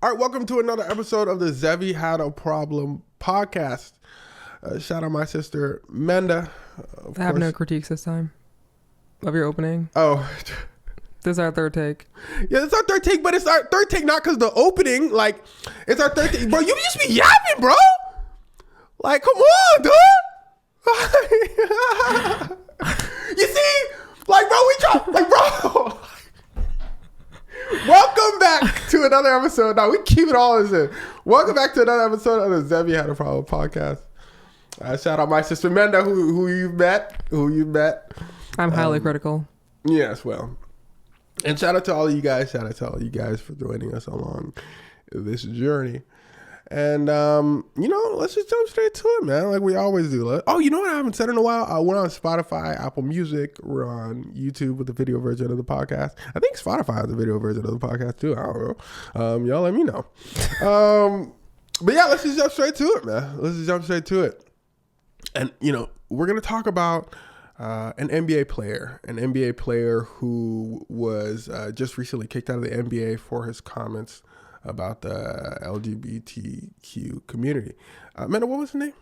All right, welcome to another episode of the Xevi Had a Problem podcast. Shout out my sister, Menda. I have no critiques this time of your opening. Oh. This is our third take. Yeah, it's our third take, but it's our third take not because the opening. Like, it's our third take. Bro, you just be yapping, bro. Like, come on, dude. You see? Like, bro, we try. Like, bro. Welcome back to another episode. Now, we keep it all as in. Welcome back to another episode of the Xevi Had a Problem podcast. Shout out my sister, Menda, who you've met. I'm highly critical. Yes, well. And shout out to all of you guys. Shout out to all of you guys for joining us along this journey. And, let's just jump straight to it, man. Like we always do. Oh, you know what I haven't said in a while? I went on Spotify, Apple Music. We're on YouTube with the video version of the podcast. I think Spotify has a video version of the podcast, too. I don't know. Y'all let me know. But, yeah, let's just jump straight to it, man. Let's just jump straight to it. And, we're going to talk about an NBA player who was just recently kicked out of the NBA for his comments about the LGBTQ community. Amanda, what was his name?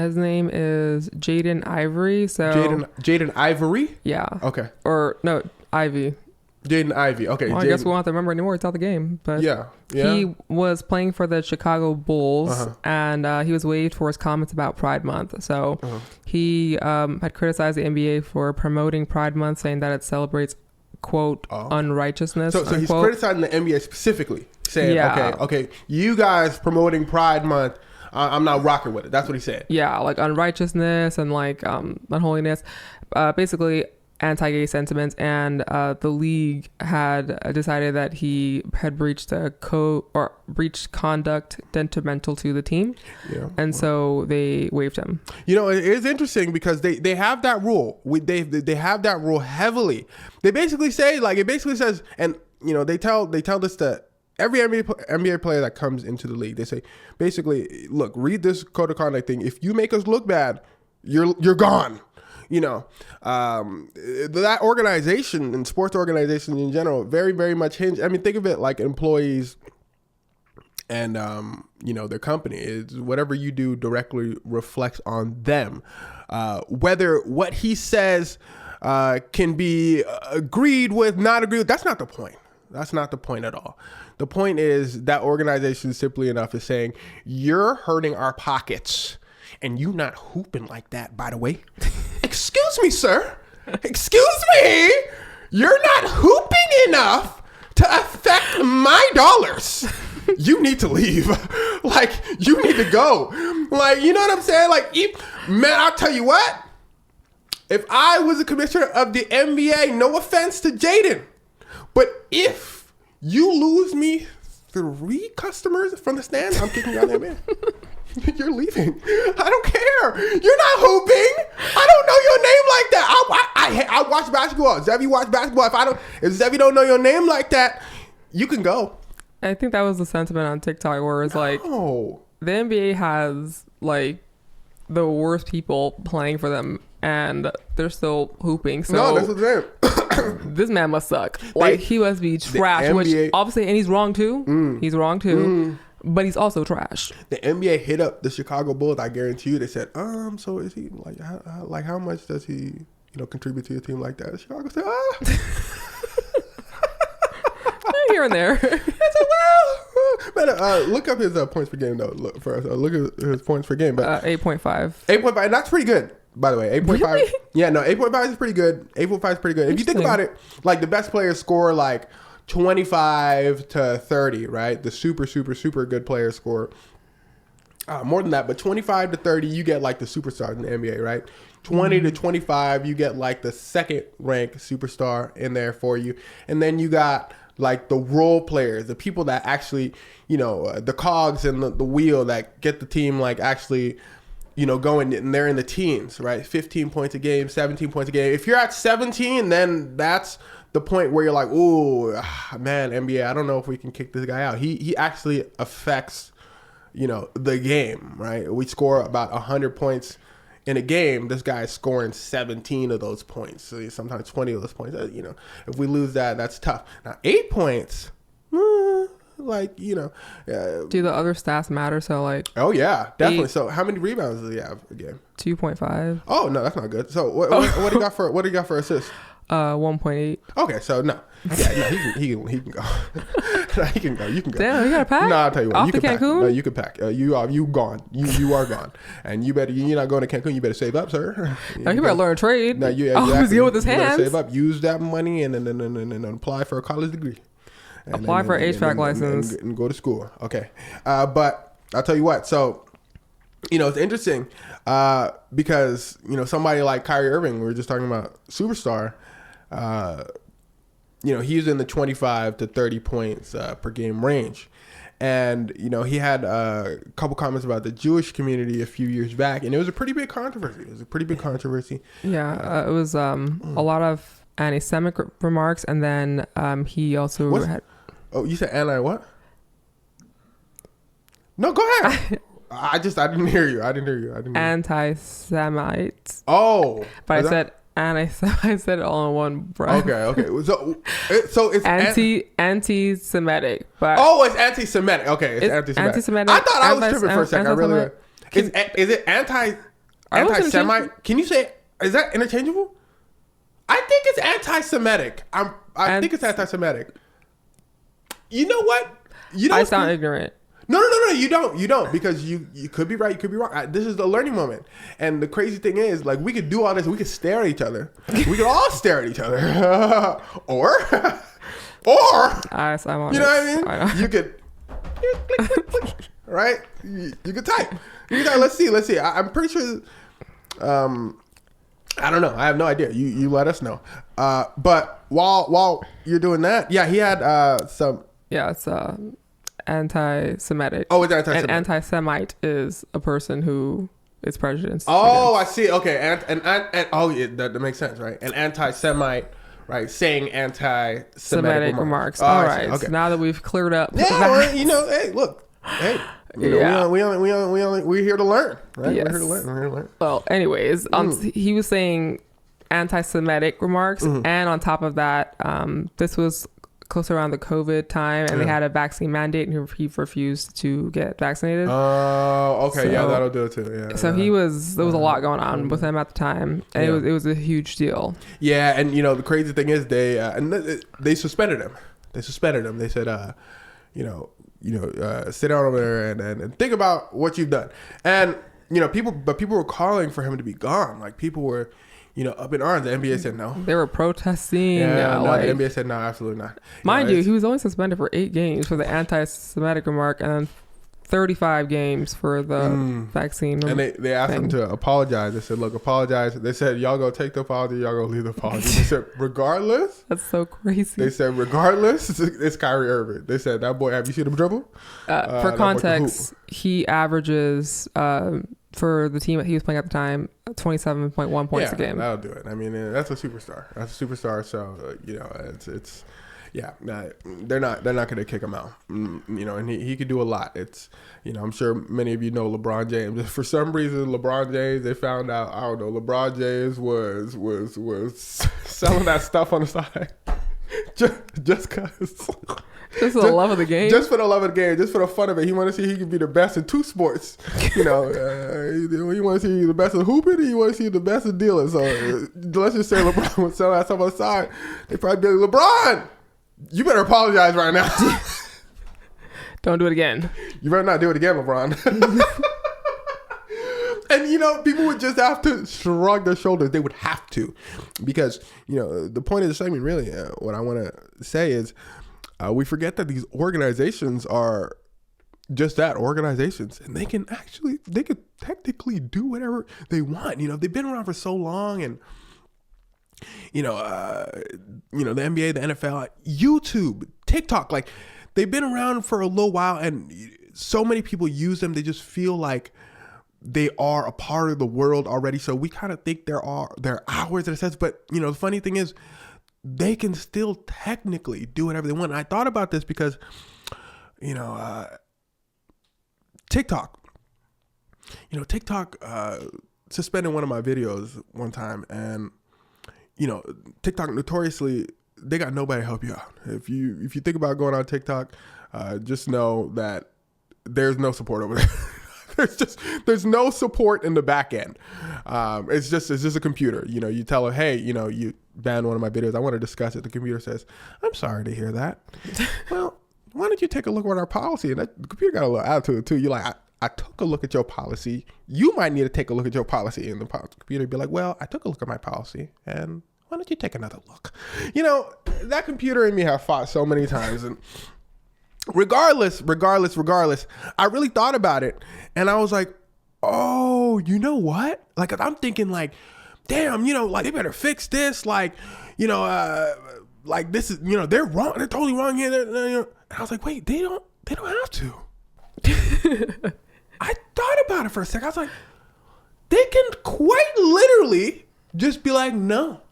His name is Jaden Ivory. So Jaden Ivory? Yeah. Okay. Or no, Ivy. Jaden Ivy. Okay. Well, I guess we won't have to remember anymore. It's out the game. But yeah. He was playing for the Chicago Bulls, and he was waived for his comments about Pride Month. So he had criticized the NBA for promoting Pride Month, saying that it celebrates, quote, unrighteousness. So he's criticizing the NBA specifically, saying, okay, you guys promoting Pride Month, I'm not rocking with it. That's what he said. Yeah, like unrighteousness and like unholiness, basically anti-gay sentiments, and the league had decided that he had breached breached conduct detrimental to the team, so they waived him. It is interesting because they have that rule. They have that rule heavily. They basically say, like, it basically says, and they tell this to every NBA player that comes into the league. They say, basically, look, read this code of conduct thing. If you make us look bad, you're gone. That organization and sports organizations in general, very, very much hinge. I mean, think of it like employees and, their company. Is whatever you do directly reflects on them. Whether what he says can be agreed with, not agreed with, that's not the point. That's not the point at all. The point is that organization simply enough is saying, you're hurting our pockets. And you not hooping like that, by the way. Excuse me, sir. Excuse me. You're not hooping enough to affect my dollars. You need to leave. Like, you need to go. Like, you know what I'm saying? Like, man, I'll tell you what. If I was a commissioner of the NBA, no offense to Jaden, but if you lose me 3 customers from the stands, I'm kicking you out of the NBA. You're leaving. I don't care. You're not hooping. I don't know your name like that. I watch basketball. Xevi watch basketball. If Xevi don't know your name like that, you can go. I think that was the sentiment on TikTok where it's like the NBA has like the worst people playing for them and they're still hooping. So no, that's what I'm saying. This man must suck. Like he must be trash, which obviously, and he's wrong too. He's wrong too. But he's also trash. The NBA hit up the Chicago Bulls. I guarantee you, they said, so is he like how much does he, contribute to your team like that? Chicago said, here and there. I said, well, look up his points per game though. Look at his points per game. But 8.5. 8.5. That's pretty good, by the way. 8.5. Really? Yeah, no, 8.5 is pretty good. 8.5 is pretty good. If you think about it, like the best players score like 25 to 30, right? The super, super, super good players score more than that, but 25 to 30, you get like the superstars in the NBA, right? 20 to 25, you get like the second ranked superstar in there for you. And then you got like the role players, the people that actually, the cogs and the wheel that get the team like actually, going, and they're in the teens, right? 15 points a game, 17 points a game. If you're at 17, then that's the point where you're like, ooh, man, NBA, I don't know if we can kick this guy out. He actually affects, the game, right? We score about 100 points in a game. This guy's scoring 17 of those points. So sometimes 20 of those points. If we lose that, that's tough. Now, 8 points, Like, Do the other stats matter? So like, oh yeah, definitely. So how many rebounds does he have a game? 2.5. Oh no, that's not good. So what do you got for assists? 1.8. Okay, so no, yeah, no, he can go. No, he can go. You can go. Damn, you got to pack. No, I'll tell you what. Off You to can pack. Cancun? No, you can pack. You gone. You are gone. And you're not going to Cancun. You better save up, sir. No, he better learn a trade. No, you Always exactly. deal with his You better hands. save up. Use that money and apply for a college degree. Apply for an HVAC license and go to school. Okay, but I'll tell you what. So, it's interesting because somebody like Kyrie Irving, we were just talking about superstar. He's in the 25 to 30 points per game range. And, he had a couple comments about the Jewish community a few years back, and it was a pretty big controversy. Yeah, it was a lot of anti-Semitic remarks, and then he also had... Oh, you said anti what? No, go ahead. I didn't hear you. Anti-Semites. Oh. But I said it all in one breath. Okay. So it's anti-Semitic. But it's anti-Semitic. Okay, it's anti-Semitic. I thought I was tripping for a second. I really. Is it anti-Semite? Can you say? Is that interchangeable? I think it's anti-Semitic. I think it's anti-Semitic. You know what? I sound ignorant. No, you don't, because you could be right, you could be wrong. This is the learning moment, and the crazy thing is, like, we could do all this, we could stare at each other, we could all stare at each other, or, I'm on you know what I mean? You could, click, right? You could type. Let's see. I'm pretty sure. I don't know. I have no idea. You let us know. But while you're doing that, yeah, he had some. Yeah, it's anti-Semitic. Oh, it's anti-Semitic. An anti-Semite is a person who is prejudiced. Oh, I see. Okay, and that makes sense, right? An anti-Semite, right? Saying anti-Semitic remarks. Oh, all right. Okay. So now that we've cleared up, hey, look, hey. We we're here to learn, right? Yes. We're here to learn. Well, anyways, he was saying anti-Semitic remarks, and on top of that, this was close around the COVID time, and they had a vaccine mandate, and he refused to get vaccinated. Oh, okay, so, yeah, that'll do it too. Yeah. So there was a lot going on with him at the time, and it was a huge deal. Yeah, and the crazy thing is they suspended him. They said, sit down over there and think about what you've done. And people were calling for him to be gone. Like, people were up in arms. The NBA said no. They were protesting. Yeah, no, the NBA said no, absolutely not. Mind you, he was only suspended for 8 games for the anti-Semitic remark, and then 35 games for the vaccine. And they asked him to apologize. They said, look, apologize. They said, y'all go take the apology, y'all go leave the apology. They said, regardless. That's so crazy. They said, regardless, it's Kyrie Irving. They said, that boy, have you seen him dribble? For context, he averages, for the team that he was playing at the time, 27.1 points a game. That'll do it. I mean, that's a superstar. So it's they're not going to kick him out. And he could do a lot. It's I'm sure many of you know LeBron James. For some reason, LeBron James, they found out, I don't know, LeBron James was selling that stuff on the side just cause. Just for the love of the game. Just for the love of the game. Just for the fun of it. He want to see he can be the best in 2 sports. He want to see the best in hooping. He want to see the best in dealing. So let's just say LeBron would sell that stuff on the side. They probably be like, LeBron, you better apologize right now. Don't do it again. You better not do it again, LeBron. And, people would just have to shrug their shoulders. They would have to. Because, the point of the segment, really, what I want to say is, we forget that these organizations are just that, organizations, and they can technically do whatever they want. They've been around for so long, and the NBA, the NFL, YouTube, TikTok, like, they've been around for a little while, and so many people use them. They just feel like they are a part of the world already. So we kind of think they're ours in a sense. But the funny thing is, they can still technically do whatever they want. And I thought about this because, TikTok suspended one of my videos one time, and TikTok notoriously they got nobody to help you out. If you think about going on TikTok, just know that there's no support over there. there's no support in the back end. It's just a computer. You tell her, hey, you banned one of my videos. I want to discuss it. The computer says, I'm sorry to hear that. Well, why don't you take a look at our policy? And the computer got a little attitude too. You're like, I took a look at your policy. You might need to take a look at your policy. And the computer be like, well, I took a look at my policy, and why don't you take another look? That computer and me have fought so many times. And regardless, I really thought about it. And I was like, oh, you know what? Like, I'm thinking like, damn, like they better fix this. Like, like this is, they're wrong. They're totally wrong here. And I was like, wait, they don't have to. I thought about it for a second. I was like, they can quite literally just be like, no.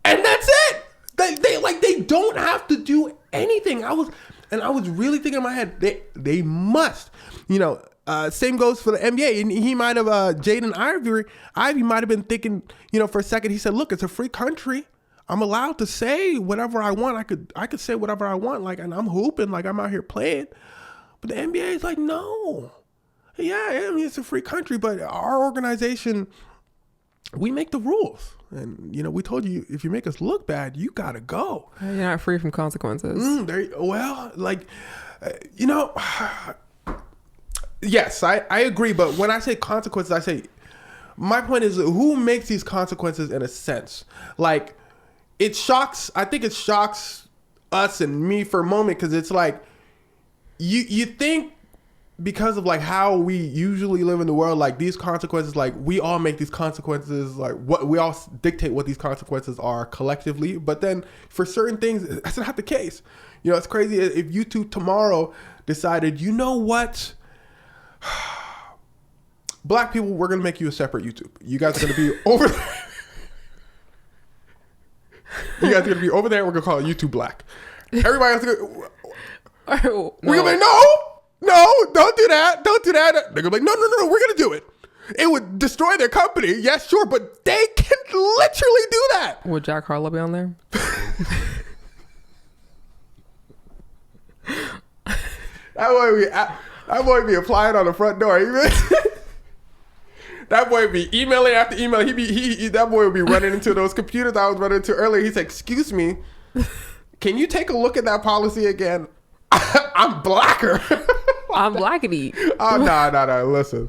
And that's it. They don't have to do anything. I was really thinking in my head, they must. Same goes for the NBA. And he might have, Jaden Ivy might have been thinking, for a second, he said, look, it's a free country. I'm allowed to say whatever I want. I could say whatever I want. Like, and I'm hooping, like I'm out here playing. But the NBA is like, no. Yeah, I mean, it's a free country, but our organization, we make the rules. And, we told you, if you make us look bad, you got to go. You're not free from consequences. Yes, I agree. But when I say consequences, my point is, who makes these consequences in a sense? Like, I think it shocks us and me for a moment, because it's like, you think because of like how we usually live in the world, like these consequences, like we all make these consequences, like what we all dictate what these consequences are collectively. But then for certain things, that's not the case. It's crazy if YouTube tomorrow decided, you know what? Black people, we're going to make you a separate YouTube. You guys are going to be over there. You guys are going to be over there. We're going to call it YouTube Black. Everybody else is going to... We're going to be like, no, don't do that. Don't do that. They're going to be like, no, we're going to do it. It would destroy their company. Yes, sure. But they can literally do that. Would Jack Harlow be on there? That boy be applying on the front door. That boy be emailing after email. That boy would be running into those computers I was running into earlier. He's like, excuse me, can you take a look at that policy again? I'm blacker. I'm blackity. Oh, no. Listen.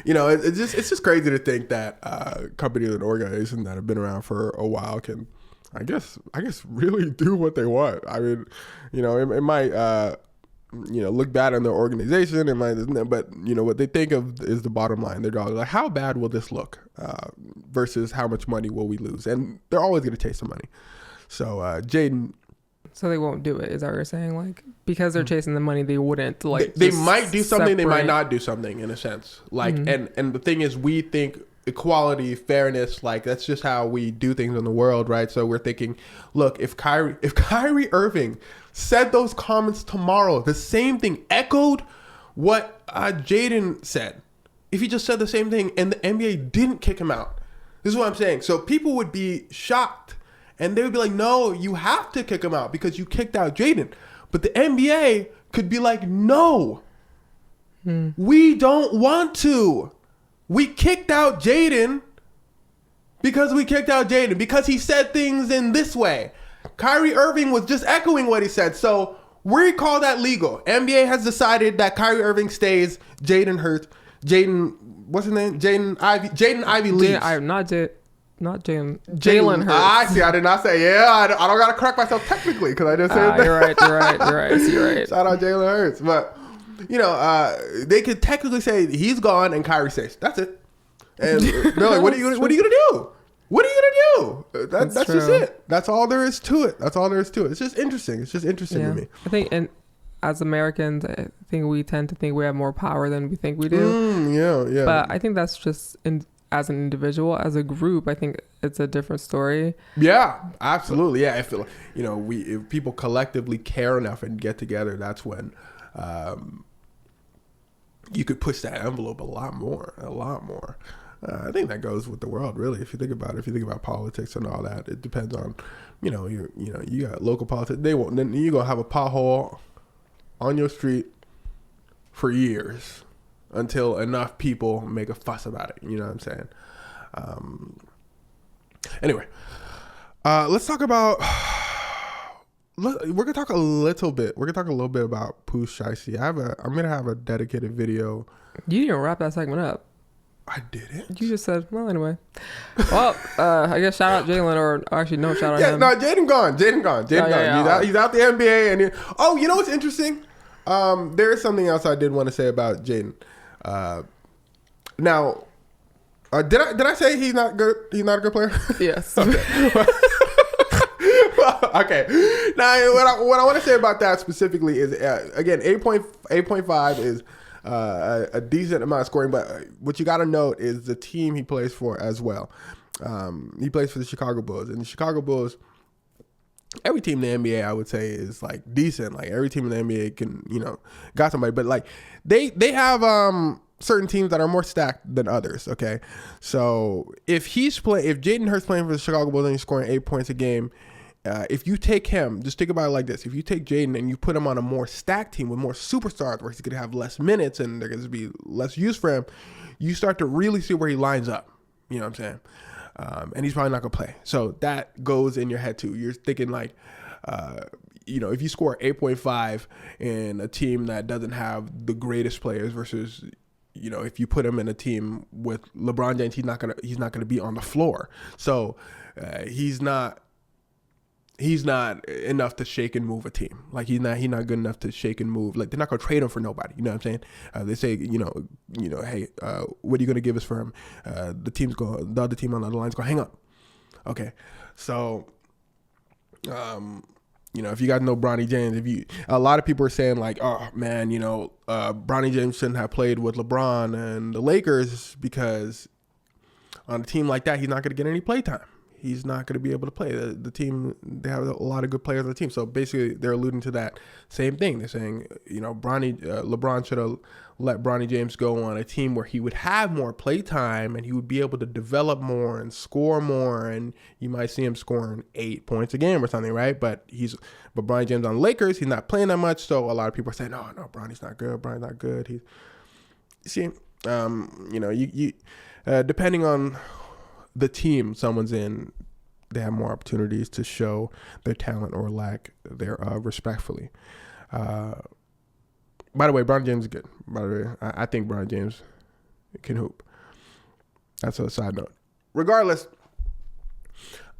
It's just crazy to think that companies and organizations that have been around for a while can, I guess really do what they want. I mean, it might look bad on their organization. It might, but what they think of is the bottom line. They're always like, how bad will this look versus how much money will we lose? And they're always going to take some money. So Jaden. So they won't do it, is that what you're saying? Like, because they're chasing the money, they wouldn't like. They might do something. They might not do something, in a sense. Like, and the thing is, we think equality, fairness, like that's just how we do things in the world, right? So we're thinking, look, if Kyrie Irving said those comments tomorrow, the same thing, echoed what Jaden said, if he just said the same thing and the NBA didn't kick him out, this is what I'm saying. So people would be shocked. And they would be like, no, you have to kick him out because you kicked out Jaden. But the NBA could be like, no, we don't want to. We kicked out Jaden because he said things in this way. Kyrie Irving was just echoing what he said. So we call that legal. NBA has decided that Kyrie Irving stays. What's his name? Jaden Ivy leaves. Not Jalen Hurts. I see. I did not say. Yeah, I don't gotta correct myself technically because I didn't say that. You're right. Shout out Jalen Hurts, but they could technically say he's gone and Kyrie stays. That's it. And they're like, what are you gonna do? What are you gonna do? That's just it. That's all there is to it. It's just interesting. To me. I think, and as Americans, I think we tend to think we have more power than we think we do. Yeah. But I think that's just as an individual. As a group, I think it's a different story. Yeah, absolutely. Yeah, I feel like, if people collectively care enough and get together, that's when you could push that envelope a lot more. I think that goes with the world, really. If you think about it, if you think about politics and all that, it depends on, you got local politics. They won't. Then you gonna have a pothole on your street for years until enough people make a fuss about it. You know what I'm saying? Anyway, let's talk about. We're gonna talk a little bit. We're gonna talk a little bit about Pooh Shiesty. I'm gonna have a dedicated video. You didn't wrap that segment up. I didn't. You just said, well, anyway. Well, I guess shout out Jalen, or actually no, shout out him. No, Jaden gone. Jaden gone. Yeah. He's out the NBA. And you know what's interesting? There is something else I did want to say about Jaden. Now, did I say he's not good? He's not a good player? Yes. Okay. Okay. Now, what I want to say about that specifically is, again, 8.5 is a decent amount of scoring, but what you got to note is the team he plays for as well. He plays for the Chicago Bulls, and the Chicago Bulls, every team in the NBA, I would say, is like decent. Like every team in the NBA can, got somebody, but like they have certain teams that are more stacked than others. Okay, so if Jaden Hurts playing for the Chicago Bulls and he's scoring 8 points a game. If you take him, just think about it like this. If you take Jaden and you put him on a more stacked team with more superstars where he's going to have less minutes and there's going to be less use for him, you start to really see where he lines up. You know what I'm saying? And he's probably not going to play. So that goes in your head too. You're thinking like, if you score 8.5 in a team that doesn't have the greatest players versus, if you put him in a team with LeBron James, he's not gonna be on the floor. So he's not enough to shake and move a team. Like he's not good enough to shake and move. Like they're not gonna trade him for nobody. You know what I'm saying? They say, hey, what are you gonna give us for him? The other team on the other line's gonna hang up. Okay, so, if you guys know Bronny James, a lot of people are saying like, oh man, Bronny James shouldn't have played with LeBron and the Lakers because on a team like that, he's not gonna get any play time. He's not going to be able to play. The team, they have a lot of good players on the team. So basically, they're alluding to that same thing. They're saying, LeBron should have let Bronny James go on a team where he would have more play time and he would be able to develop more and score more. And you might see him scoring 8 points a game or something, right? But Bronny James on Lakers, he's not playing that much. So a lot of people are saying, no, Bronny's not good. Bronny's not good. Depending on the team someone's in, they have more opportunities to show their talent or lack thereof respectfully. By the way, Bron James is good. By the way, I think Bron James can hoop. That's a side note. Regardless,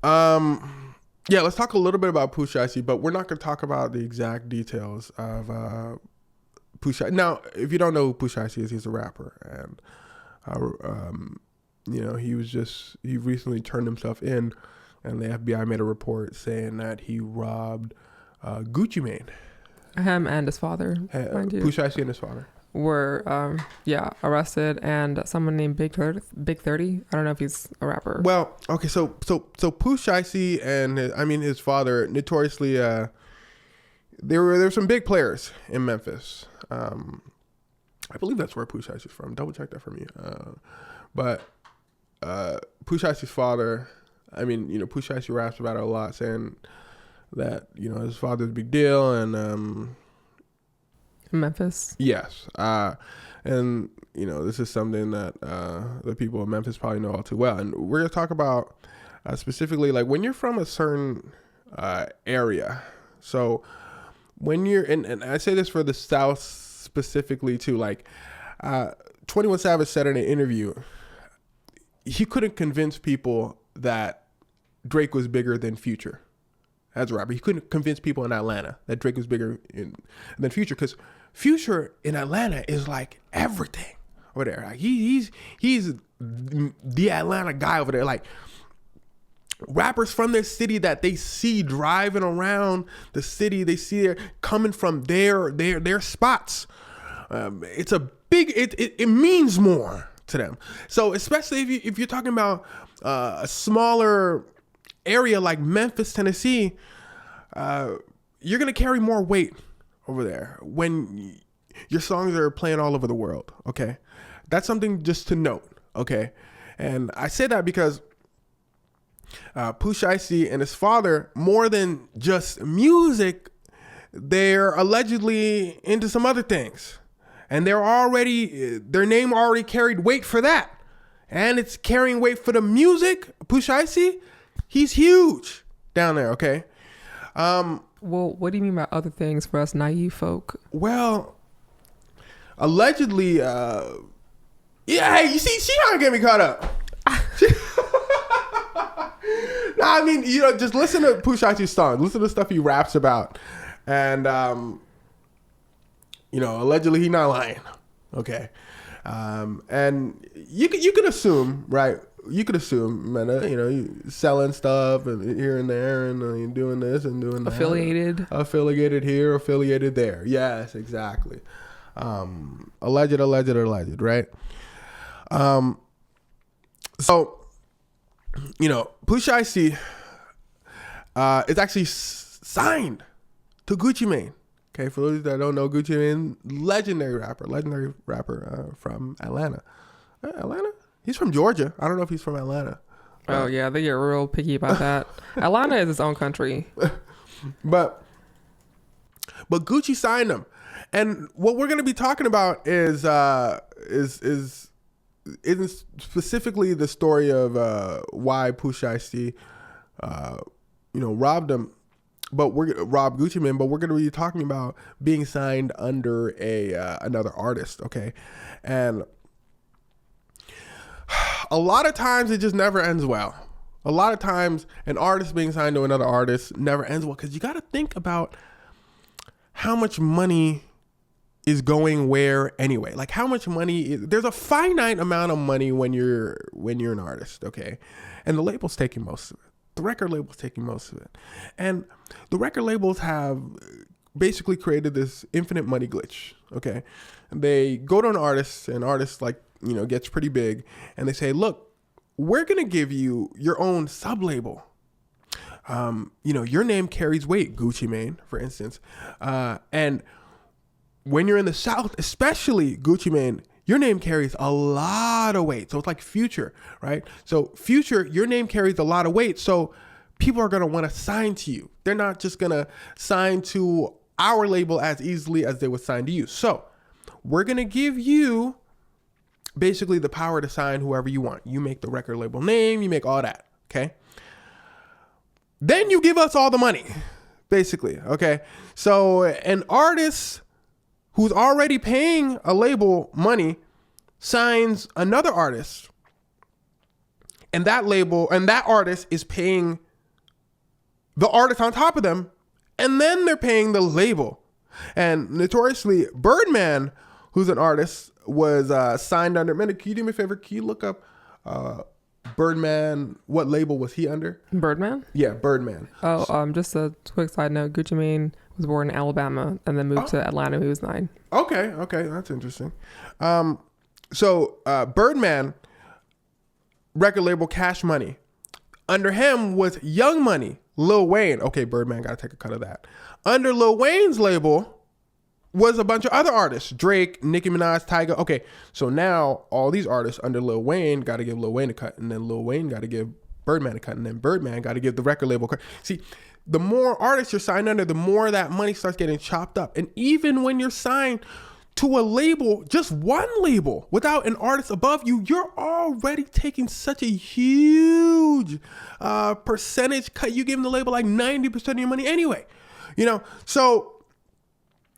let's talk a little bit about Pooh Shiesty, but we're not going to talk about the exact details of Pooh Shiesty. Now, if you don't know who Pooh Shiesty is, he's a rapper, and he recently turned himself in, and the FBI made a report saying that he robbed Gucci Mane. Him and his father, mind you. Pooh Shiesty and his father were, arrested, and someone named Big 30. I don't know if he's a rapper. Well, okay, so Pooh Shiesty and his father notoriously, there were some big players in Memphis. I believe that's where Pooh Shiesty's from. Double check that for me. But Pooh Shiesty's father, Pooh Shiesty raps about it a lot, saying that, his father's a big deal, and Memphis. Yes. And, this is something that the people in Memphis probably know all too well. And we're going to talk about specifically, like, when you're from a certain area. So when you're, and I say this for the South specifically too, like 21 Savage said in an interview, he couldn't convince people that Drake was bigger than Future as a rapper. He couldn't convince people in Atlanta that Drake was bigger than Future, because Future in Atlanta is like everything over there. Like he's the Atlanta guy over there. Like rappers from their city that they see driving around the city, they see they're coming from their spots. It's a big. It means more to them. So especially if you're talking about a smaller area like Memphis, Tennessee, you're gonna carry more weight over there when your songs are playing all over the world. Okay, that's something just to note. Okay, And I say that because Pooh Shiesty and his father, more than just music, they're allegedly into some other things. And their name already carried weight for that. And it's carrying weight for the music. Pooh Shiesty, he's huge down there, okay? Well, what do you mean by other things for us naive folk? Well, allegedly, yeah, hey, you see, she trying to get me caught up. I mean, just listen to Pooh Shiesty's song. Listen to the stuff he raps about. And, allegedly he's not lying. Okay. And you could assume, right? You could assume, man, you selling stuff and here and there and you're doing this and doing that. Affiliated here, affiliated there. Yes, exactly. Alleged, right? So, Pooh Shiesty is actually signed to Gucci Mane. Okay, for those that don't know, Gucci Mane, legendary rapper from Atlanta. Atlanta? He's from Georgia. I don't know if he's from Atlanta. Oh, yeah, they get real picky about that. Atlanta is its own country. But Gucci signed him. And what we're going to be talking about isn't specifically the story of why Pooh Shiesty, robbed him. But robbed Gucci Mane. But we're going to be talking about being signed under another artist. Okay, and a lot of times it just never ends well. A lot of times an artist being signed to another artist never ends well because you got to think about how much money is going where anyway. Like how much money there's a finite amount of money when you're an artist, okay? And the label's taking most of it. The record label's taking most of it. And the record labels have basically created this infinite money glitch, okay? They go to an artist, and artist gets pretty big, and they say, look, we're going to give you your own sub-label. Your name carries weight, Gucci Mane, for instance. And when you're in the South, especially Gucci Mane, your name carries a lot of weight. So it's like Future, right? So Future, your name carries a lot of weight. So people are going to want to sign to you. They're not just going to sign to our label as easily as they would sign to you. So we're going to give you basically the power to sign whoever you want. You make the record label name, you make all that, okay? Then you give us all the money, basically, okay? So an artist who's already paying a label money signs another artist, and that artist is paying the artist on top of them, and then they're paying the label. And notoriously, Birdman, who's an artist, was signed under. Man, can you do me a favor? Can you look up Birdman? What label was he under? Birdman? Yeah, Birdman. Oh, just a quick side note. Gucci Mane was born in Alabama and then moved to Atlanta when he was 9. Okay, that's interesting. So Birdman, record label Cash Money. Under him was Young Money, Lil Wayne. Okay, Birdman got to take a cut of that. Under Lil Wayne's label was a bunch of other artists. Drake, Nicki Minaj, Tyga. Okay, so now all these artists under Lil Wayne got to give Lil Wayne a cut, and then Lil Wayne got to give Birdman a cut, and then Birdman got to give the record label a cut. See, the more artists you're signed under, the more that money starts getting chopped up. And even when you're signed to a label, just one label, without an artist above you, you're already taking such a huge percentage cut. You give the label like 90% of your money anyway. So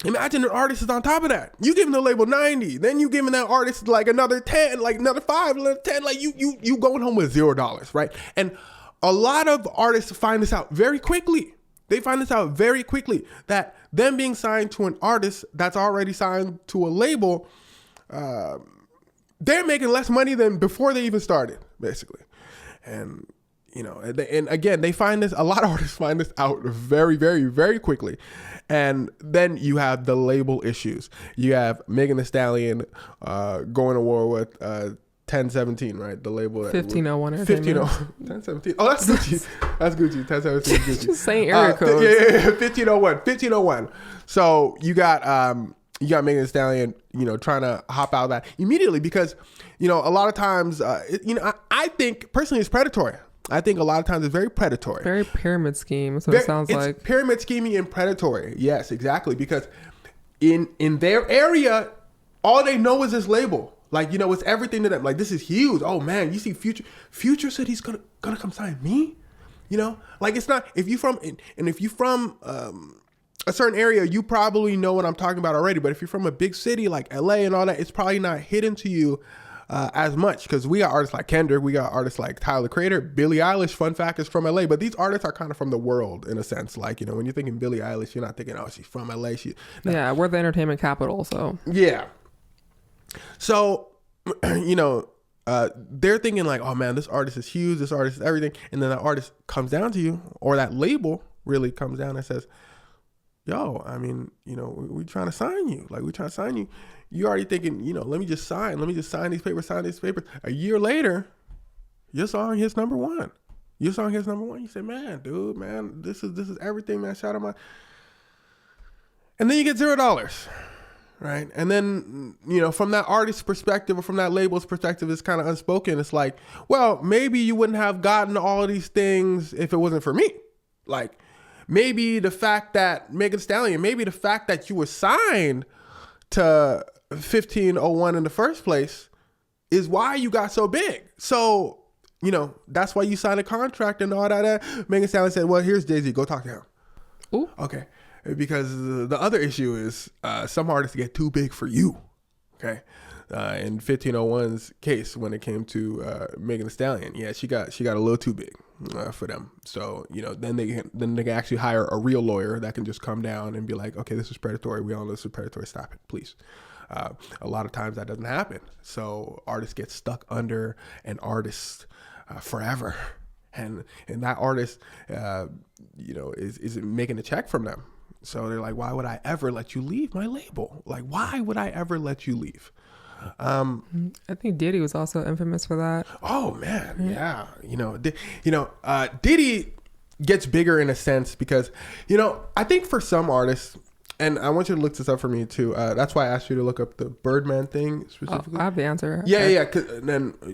imagine an artist is on top of that. You giving the label 90, then you giving that artist like another 10, like another 5, another 10, like you going home with $0, right? And a lot of artists find this out very quickly. They find this out very quickly that them being signed to an artist that's already signed to a label, they're making less money than before they even started, basically. And and again, a lot of artists find this out very, very, very quickly. And then you have the label issues. You have Megan Thee Stallion going to war with 1017, right? The label. 1501. 1017. Oh, that's Gucci. That's Gucci. 1017 is Gucci. Just saying area codes. Yeah. 1501. So you got you got Megan Thee Stallion, trying to hop out of that immediately because, a lot of times, I think personally it's predatory. I think a lot of times it's very predatory. Very pyramid scheme. That's what it sounds like. Pyramid scheming and predatory. Yes, exactly. Because in their area, all they know is this label. Like, it's everything to them. Like, this is huge. Oh man, you see Future said he's gonna come sign me. Like it's not, if you from a certain area, you probably know what I'm talking about already. But if you're from a big city like LA and all that, it's probably not hidden to you as much, because we got artists like Kendrick, we got artists like Tyler the Creator, Billie Eilish, fun fact, is from LA, but these artists are kind of from the world in a sense. Like, when you're thinking Billie Eilish, you're not thinking, oh, she's from LA. Yeah, we're the entertainment capital, so. Yeah. So, they're thinking like, oh man, this artist is huge, this artist is everything. And then that artist comes down to you, or that label really comes down and says, yo, I mean, we trying to sign you. Like, we trying to sign you. You already thinking, let me just sign these papers. A year later, your song hits number one. You say, man, this is everything, man. Shout out my. And then you get $0. Right. And then, from that artist's perspective or from that label's perspective, it's kind of unspoken. It's like, well, maybe you wouldn't have gotten all of these things if it wasn't for me. Like, maybe the fact that Megan Thee Stallion, maybe the fact that you were signed to 1501 in the first place is why you got so big. So, that's why you signed a contract and all that. Megan Thee Stallion said, well, here's Jay-Z, go talk to him. Ooh. Okay. Because the other issue is some artists get too big for you. Okay. In 1501's case, when it came to Megan Thee Stallion, yeah, she got a little too big for them. So, then they can actually hire a real lawyer that can just come down and be like, okay, this is predatory. We all know this is predatory. Stop it, please. A lot of times that doesn't happen. So artists get stuck under an artist forever. And that artist, is making a check from them. So they're like, why would I ever let you leave my label? Like, why would I ever let you leave? I think Diddy was also infamous for that. Oh man, yeah. Diddy gets bigger in a sense because, I think for some artists, and I want you to look this up for me too. That's why I asked you to look up the Birdman thing specifically. I have the answer. Yeah.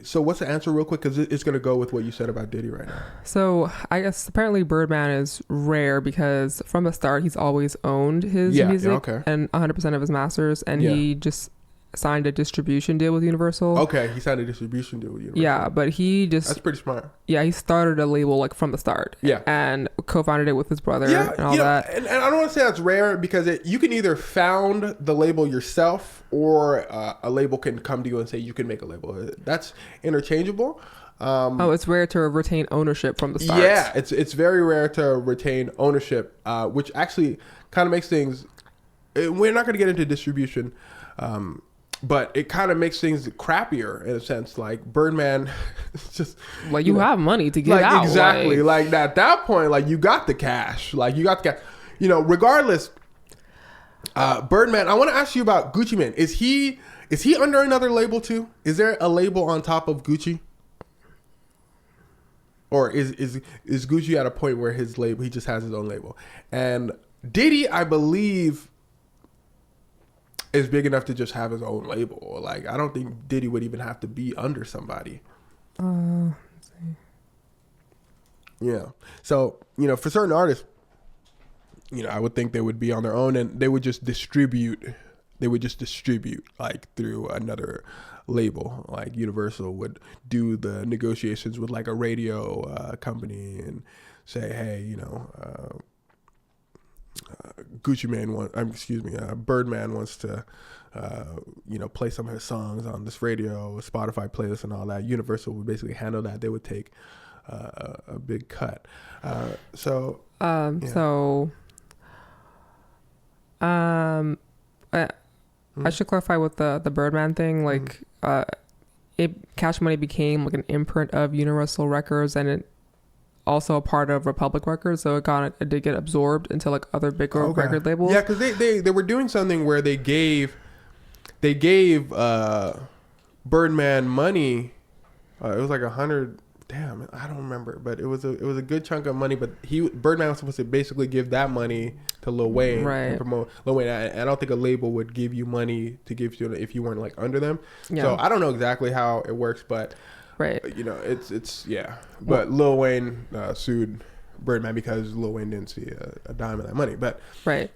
So what's the answer real quick? Because it's going to go with what you said about Diddy right now. So I guess apparently Birdman is rare because from the start, he's always owned his music and 100% of his masters. And he just signed a distribution deal with Universal. Okay, he signed a distribution deal with Universal. Yeah, but that's pretty smart. Yeah, he started a label like from the start. Yeah, and co-founded it with his brother. And all that. And I don't want to say that's rare because you can either found the label yourself or a label can come to you and say you can make a label. That's interchangeable. It's rare to retain ownership from the start. Yeah, it's very rare to retain ownership, which actually kind of makes things. We're not going to get into distribution. But it kind of makes things crappier in a sense. Like Birdman, just like you have money to get out. Exactly. Like at that point, like you got the cash. Regardless. Birdman. I want to ask you about Gucci Mane. Is he under another label too? Is there a label on top of Gucci? Or is Gucci at a point where his label, he just has his own label? And Diddy, I believe, is big enough to just have his own label. Like, I don't think Diddy would even have to be under somebody. Let's see. Yeah. So, for certain artists, I would think they would be on their own and they would just distribute like through another label. Like Universal would do the negotiations with like a radio company and say, hey, Birdman wants to, play some of his songs on this radio, Spotify playlist and all that. Universal would basically handle that. They would take a big cut. I should clarify with the Birdman thing. Like, Cash Money became like an imprint of Universal Records, and it also a part of Republic Records, so it did get absorbed into like other bigger record labels. Yeah, because they were doing something where they gave Birdman money. It was like $150 damn, I don't remember, but it was a good chunk of money. But Birdman was supposed to basically give that money to Lil Wayne, Right. and promote Lil Wayne. I don't think a label would give you money to give you if you weren't like under them. Yeah. So I don't know exactly how it works, but Right. you know, it's yeah. But Lil Wayne sued Birdman because Lil Wayne didn't see a dime of that money. But Right.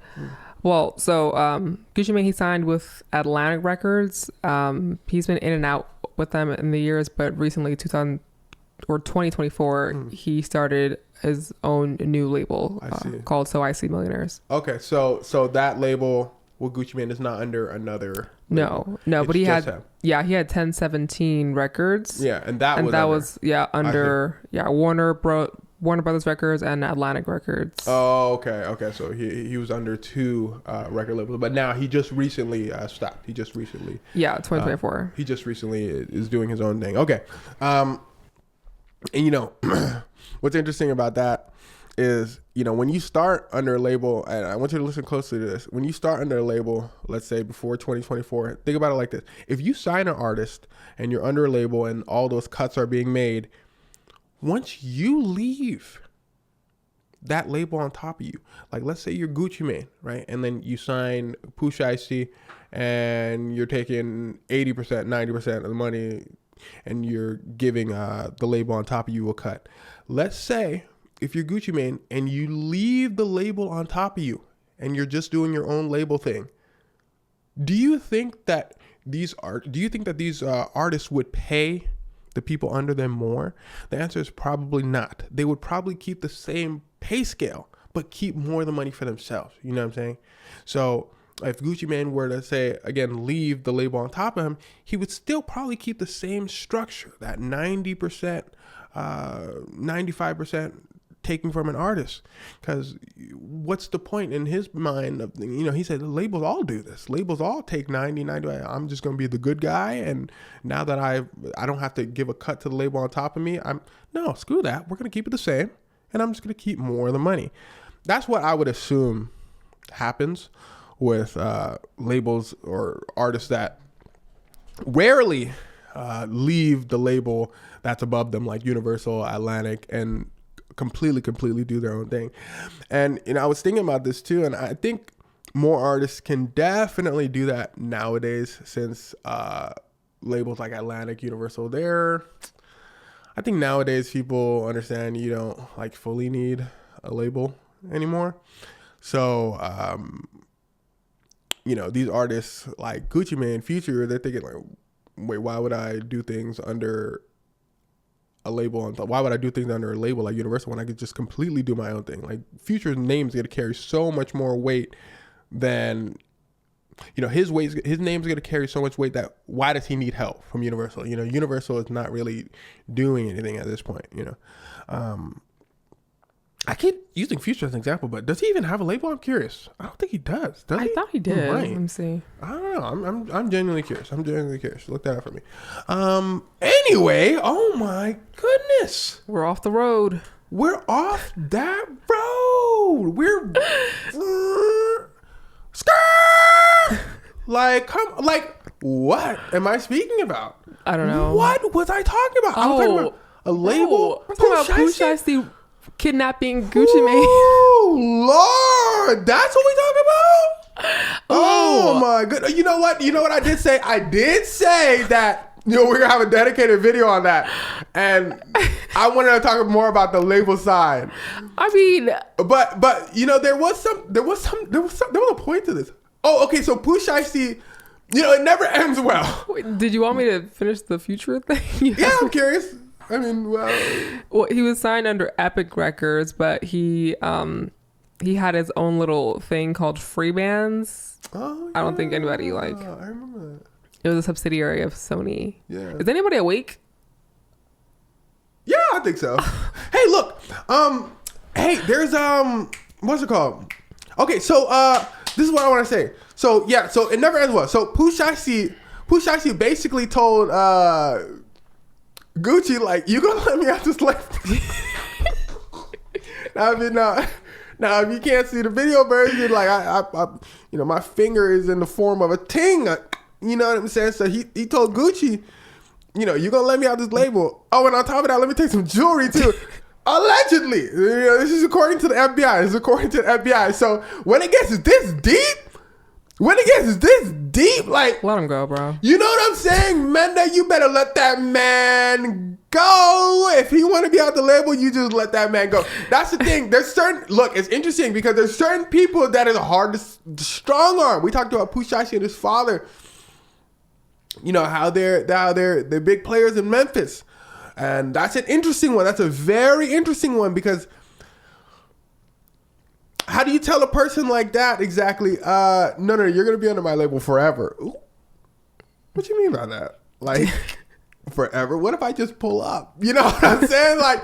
Well, so Gucci Mane, he signed with Atlantic Records. He's been in and out with them in the years, but recently 2024, he started his own new label called So I See Millionaires. Okay, so that label with Gucci Mane is not under another label. No, but he had him. he had 1017 Records. Yeah, and that was under Warner Brothers Records and Atlantic Records. Oh, okay. So he was under two record labels, but now he just recently stopped. 2024. He just recently is doing his own thing. Okay, and you know what's interesting about that is, you know, when you start under a label, and I want you to listen closely to this. When you start under a label, let's say before 2024, think about it like this: if you sign an artist and you're under a label and all those cuts are being made, once you leave that label on top of you, like let's say you're Gucci Mane, right? And then you sign Pooh Shiesty and you're taking 80%, 90% of the money and you're giving the label on top of you a cut. Let's say if you're Gucci Mane and you leave the label on top of you and you're just doing your own label thing, do you think that these artists would pay the people under them more? The answer is probably not. They would probably keep the same pay scale, but keep more of the money for themselves. You know what I'm saying? So if Gucci Mane were to say, again, leave the label on top of him, he would still probably keep the same structure, that 90%, 95% taking from an artist. Because what's the point in his mind of, you know, he said the labels all do this. Labels all take 90. I'm just going to be the good guy. And now that I don't have to give a cut to the label on top of me, no, screw that. We're going to keep it the same. And I'm just going to keep more of the money. That's what I would assume happens with labels or artists that rarely leave the label that's above them, like Universal, Atlantic, and completely do their own thing. And you know, I was thinking about this too, and I think more artists can definitely do that nowadays, since labels like Atlantic, Universal, I think nowadays people understand you don't like fully need a label anymore. So you know, these artists like Gucci Mane, Future, they're thinking like, wait, why would I do things under a label? Why would I do things under a label like Universal when I could just completely do my own thing? Like Future's name's going to carry so much more weight than, you know, his name's going to carry so much weight that why does he need help from Universal? You know, Universal is not really doing anything at this point, you know. I keep using Future as an example, but does he even have a label? I'm curious. I don't think he does. Does he? I thought he did. Right. Let me see. I don't know. I'm genuinely curious. Look that up for me. Anyway, oh my goodness. We're off the road. We're off that road. We're like what am I speaking about? I don't know. What was I talking about? I was talking about a label. We're talking about Pooh Shiesty kidnapping Gucci Mane. Oh Lord, that's what we talking about? Oh my goodness. You know what I did say? I did say that, you know, we're gonna have a dedicated video on that. And I wanted to talk more about the label side. I mean, but you know, there was a point to this. Oh, okay, so Pooh Shiesty, you know, it never ends well. Wait, did you want me to finish the Future thing? Yeah, I'm curious. I mean, well, he was signed under Epic Records, but he had his own little thing called Freebands. Oh, yeah. I don't think anybody I remember that. It was a subsidiary of Sony. Yeah. Is anybody awake? Yeah, I think so. Hey, look. Hey, there's what's it called? Okay, so this is what I want to say. So yeah, so it never ends well. So Pooh Shiesty basically told Gucci, like, you gonna let me out this life? Now, if you can't see the video version, like I you know, my finger is in the form of a ting. You know what I'm saying? So he told Gucci, you know, you're gonna let me out this label. Oh, and on top of that, let me take some jewelry too. Allegedly, you know, this is according to the FBI. So when it gets this deep, like, let him go, bro. You know what I'm saying, Menda? You better let that man go. If he want to be out the label, you just let that man go. That's the thing. It's interesting because there's certain people that is hard to strong arm. We talked about Pooh Shiesty and his father. You know how they're big players in Memphis. And that's an interesting one. That's a very interesting one because how do you tell a person like that exactly? No, you're going to be under my label forever. Ooh, what you mean by that? Like, forever? What if I just pull up? You know what I'm saying? Like,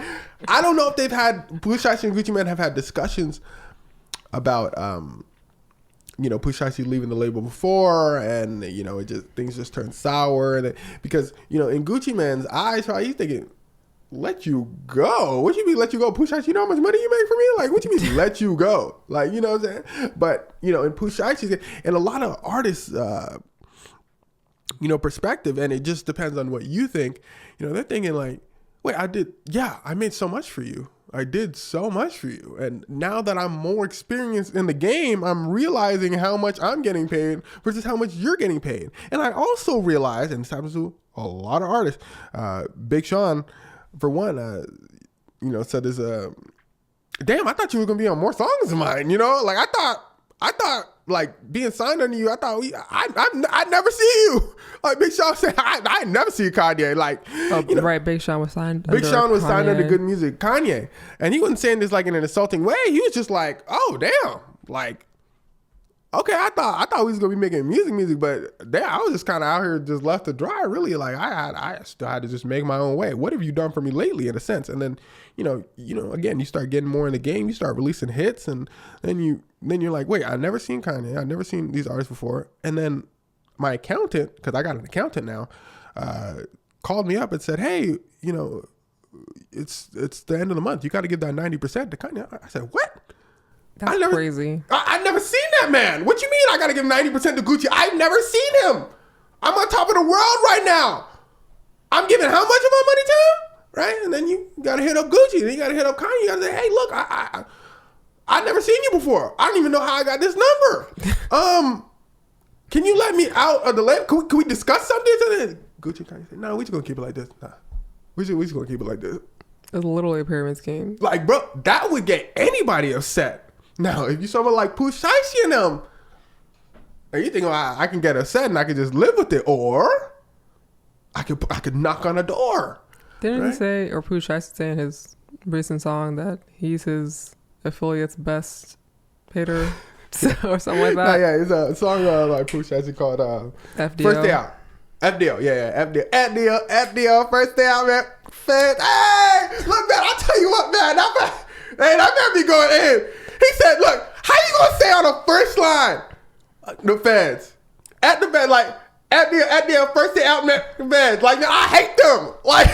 I don't know if Pooh Shiesty and Gucci Mane have had discussions about, you know, Pooh Shiesty leaving the label before, and you know, things just turn sour, and because you know, in Gucci Mane's eyes, probably he's thinking, "Let you go? What you mean let you go, Pooh Shiesty? You know how much money you make for me? Like, what you mean let you go? Like, you know what I'm saying?" But you know, in Pooh Shiesty's and a lot of artists, you know, perspective, and it just depends on what you think. You know, they're thinking like, "Wait, I made so much for you." I did so much for you. And now that I'm more experienced in the game, I'm realizing how much I'm getting paid versus how much you're getting paid. And I also realized, and this happens to a lot of artists, Big Sean, for one, you know, said this, damn, I thought you were going to be on more songs than mine. You know, like I thought like being signed under you, I thought I'd never see you. Like Big Sean said, I never see Kanye. Like, you know, right, Big Sean was signed. Big Sean was Kanye. signed under Good Music, Kanye, and he wasn't saying this like in an insulting way. He was just like, oh damn, like, okay, I thought we was gonna be making music, but damn, I was just kind of out here just left to dry. Really, like I still had to just make my own way. What have you done for me lately, in a sense? And then, you know, again, you start getting more in the game. You start releasing hits, and then you're like, wait, I've never seen Kanye. I've never seen these artists before. And then my accountant, because I got an accountant now, called me up and said, hey, you know, it's the end of the month. You got to give that 90% to Kanye. I said, what? That's crazy. I've never seen that man. What you mean I got to give 90% to Gucci? I've never seen him. I'm on top of the world right now. I'm giving how much of my money to him? Right? And then you got to hit up Gucci. Then you got to hit up Kanye. You got to say, hey, look, I never seen you before. I don't even know how I got this number. Can you let me out of the label? Can we discuss something? Gucci and Kanye said, no, we just going to keep it like this. Nah, we just going to keep it like this. It's literally a pyramid scheme. Like, bro, that would get anybody upset. Now, if you someone like Pooh Shiesty and them, and you think, well, I can get upset and I can just live with it, or I could knock on a door. Didn't he say, or Pooh Shiesty say in his recent song that he's his affiliate's best payer or something like that? Nah, yeah, it's a song like Pooh Shiesty called FDO. First Day Out. FDO, yeah, FDO, first day out, man. Hey, look, man, I'll tell you what, man, that man be going in. He said, look, how you gonna say on the first line, the feds, at the bed, like, at the first day out, man, the feds, like, man, I hate them. Like,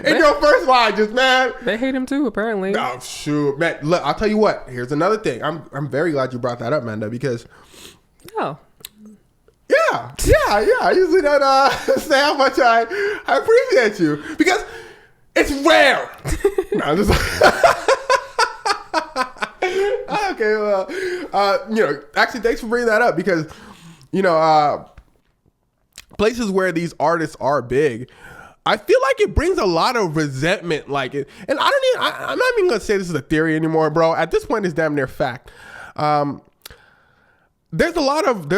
in your first line, just, man. They hate him too, apparently. Oh, shoot, man. Look, I'll tell you what, here's another thing. I'm very glad you brought that up, Manda, because. Oh. Yeah. I usually don't say how much I appreciate you, because it's rare. No, I'm just okay, well, you know, actually, thanks for bringing that up, because, you know, places where these artists are big, I feel like it brings a lot of resentment, like it, and I'm not even gonna say this is a theory anymore, bro. At this point, it's damn near fact. There's a lot of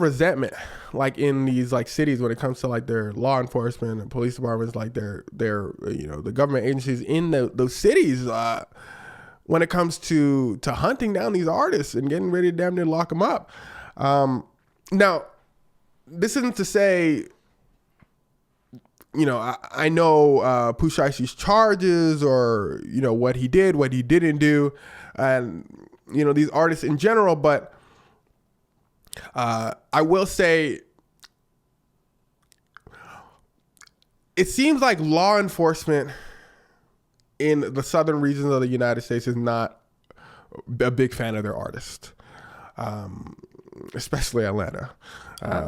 resentment, like in these like cities when it comes to like their law enforcement and police departments, like their you know, the government agencies in those cities, when it comes to hunting down these artists and getting ready to damn near lock them up. Now, this isn't to say, you know, I know Pooh Shiesty's charges, or, you know, what he did, what he didn't do, and, you know, these artists in general, but I will say, it seems like law enforcement in the southern regions of the United States is not a big fan of their artists. especially Atlanta.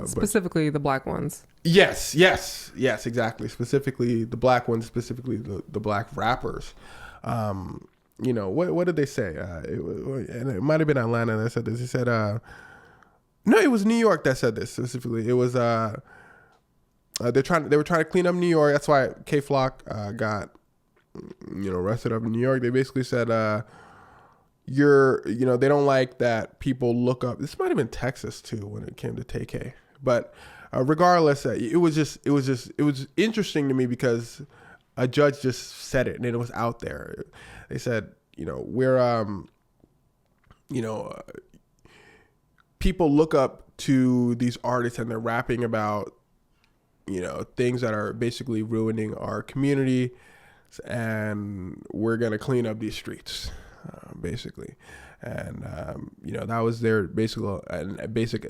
Specifically the black ones. Yes, exactly. Specifically the black ones, specifically the black rappers. What did they say? And it might have been Atlanta that said this. He said, no, it was New York that said this specifically. It was they were trying to clean up New York. That's why K Flock got arrested up in New York. They basically said they don't like that people look up. This might have been Texas too when it came to TK. But regardless, it was interesting to me because a judge just said it and it was out there. They said, people look up to these artists and they're rapping about, things that are basically ruining our community, and we're going to clean up these streets, basically. And, that was their basic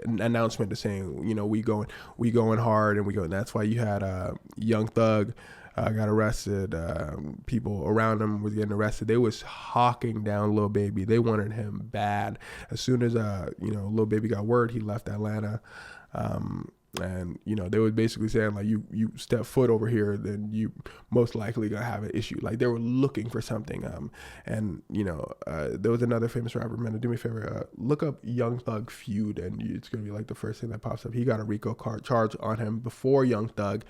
announcement to saying, we going hard and that's why you had Young Thug got arrested. People around him was getting arrested. They was hawking down Lil Baby. They wanted him bad. As soon as Lil Baby got word, he left Atlanta. And they were basically saying like, you step foot over here, then you most likely gonna have an issue. Like they were looking for something. There was another famous rapper. Man, do me a favor, look up Young Thug feud, and it's gonna be like the first thing that pops up. He got a RICO charge on him before Young Thug.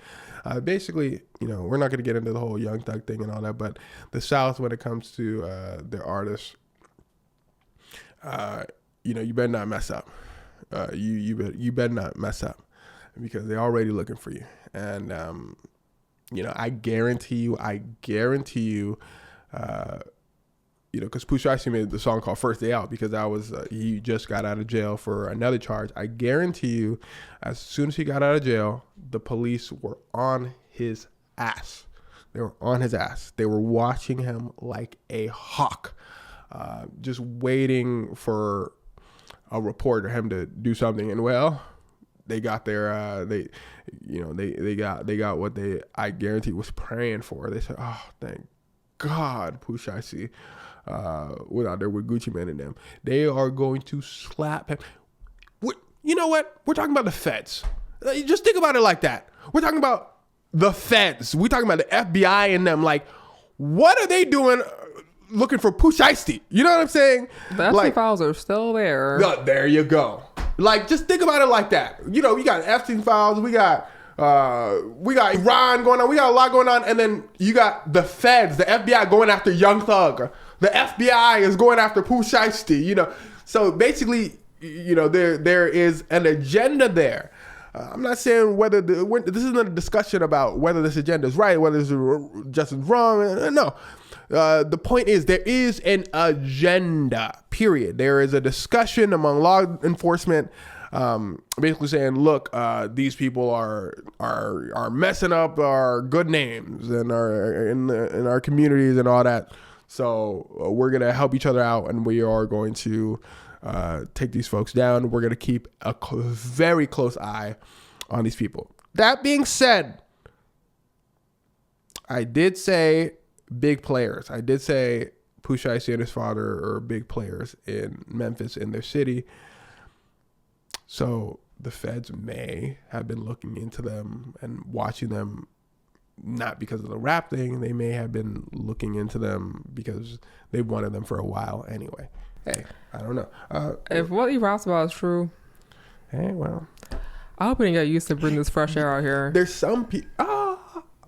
Basically, we're not gonna get into the whole Young Thug thing and all that, but the South, when it comes to their artists, you better not mess up. You better not mess up, because they're already looking for you. And, I guarantee you, because Pooh Shiesty made the song called First Day Out, because that was, he just got out of jail for another charge. I guarantee you, as soon as he got out of jail, the police were on his ass. They were on his ass. They were watching him like a hawk, just waiting for a report or him to do something. And they got their they got what they, I guarantee, was praying for. They said, oh, thank God Pooh Shiesty went out there with Gucci Mane and them. They are going to slap him. You know what? We're talking about the feds. Just think about it like that. We're talking about the feds. We're talking about the FBI and them. Like, what are they doing looking for Pooh Shiesty? You know what I'm saying? The Epstein files are still there. There you go. Like, just think about it like that. You got Epstein files. We got Iran going on. We got a lot going on. And then you got the feds, the FBI going after Young Thug. The FBI is going after Pooh Shiesty, So basically, there is an agenda there. I'm not saying whether this isn't a discussion about whether this agenda is right, whether this is just wrong. No. The point is, there is an agenda, period. There is a discussion among law enforcement, basically saying, look, these people are messing up our good names and in our communities and all that. So we're going to help each other out, and we are going to take these folks down. We're going to keep a very close eye on these people. That being said, I did say big players. I did say Pooh Shiesty and his father are big players in Memphis, in their city. So the feds may have been looking into them and watching them, not because of the rap thing. They may have been looking into them because they wanted them for a while anyway. Hey, I don't know. If what he raps about is true, hey, well, I hope he didn't get used to bring this fresh air out here. There's some people.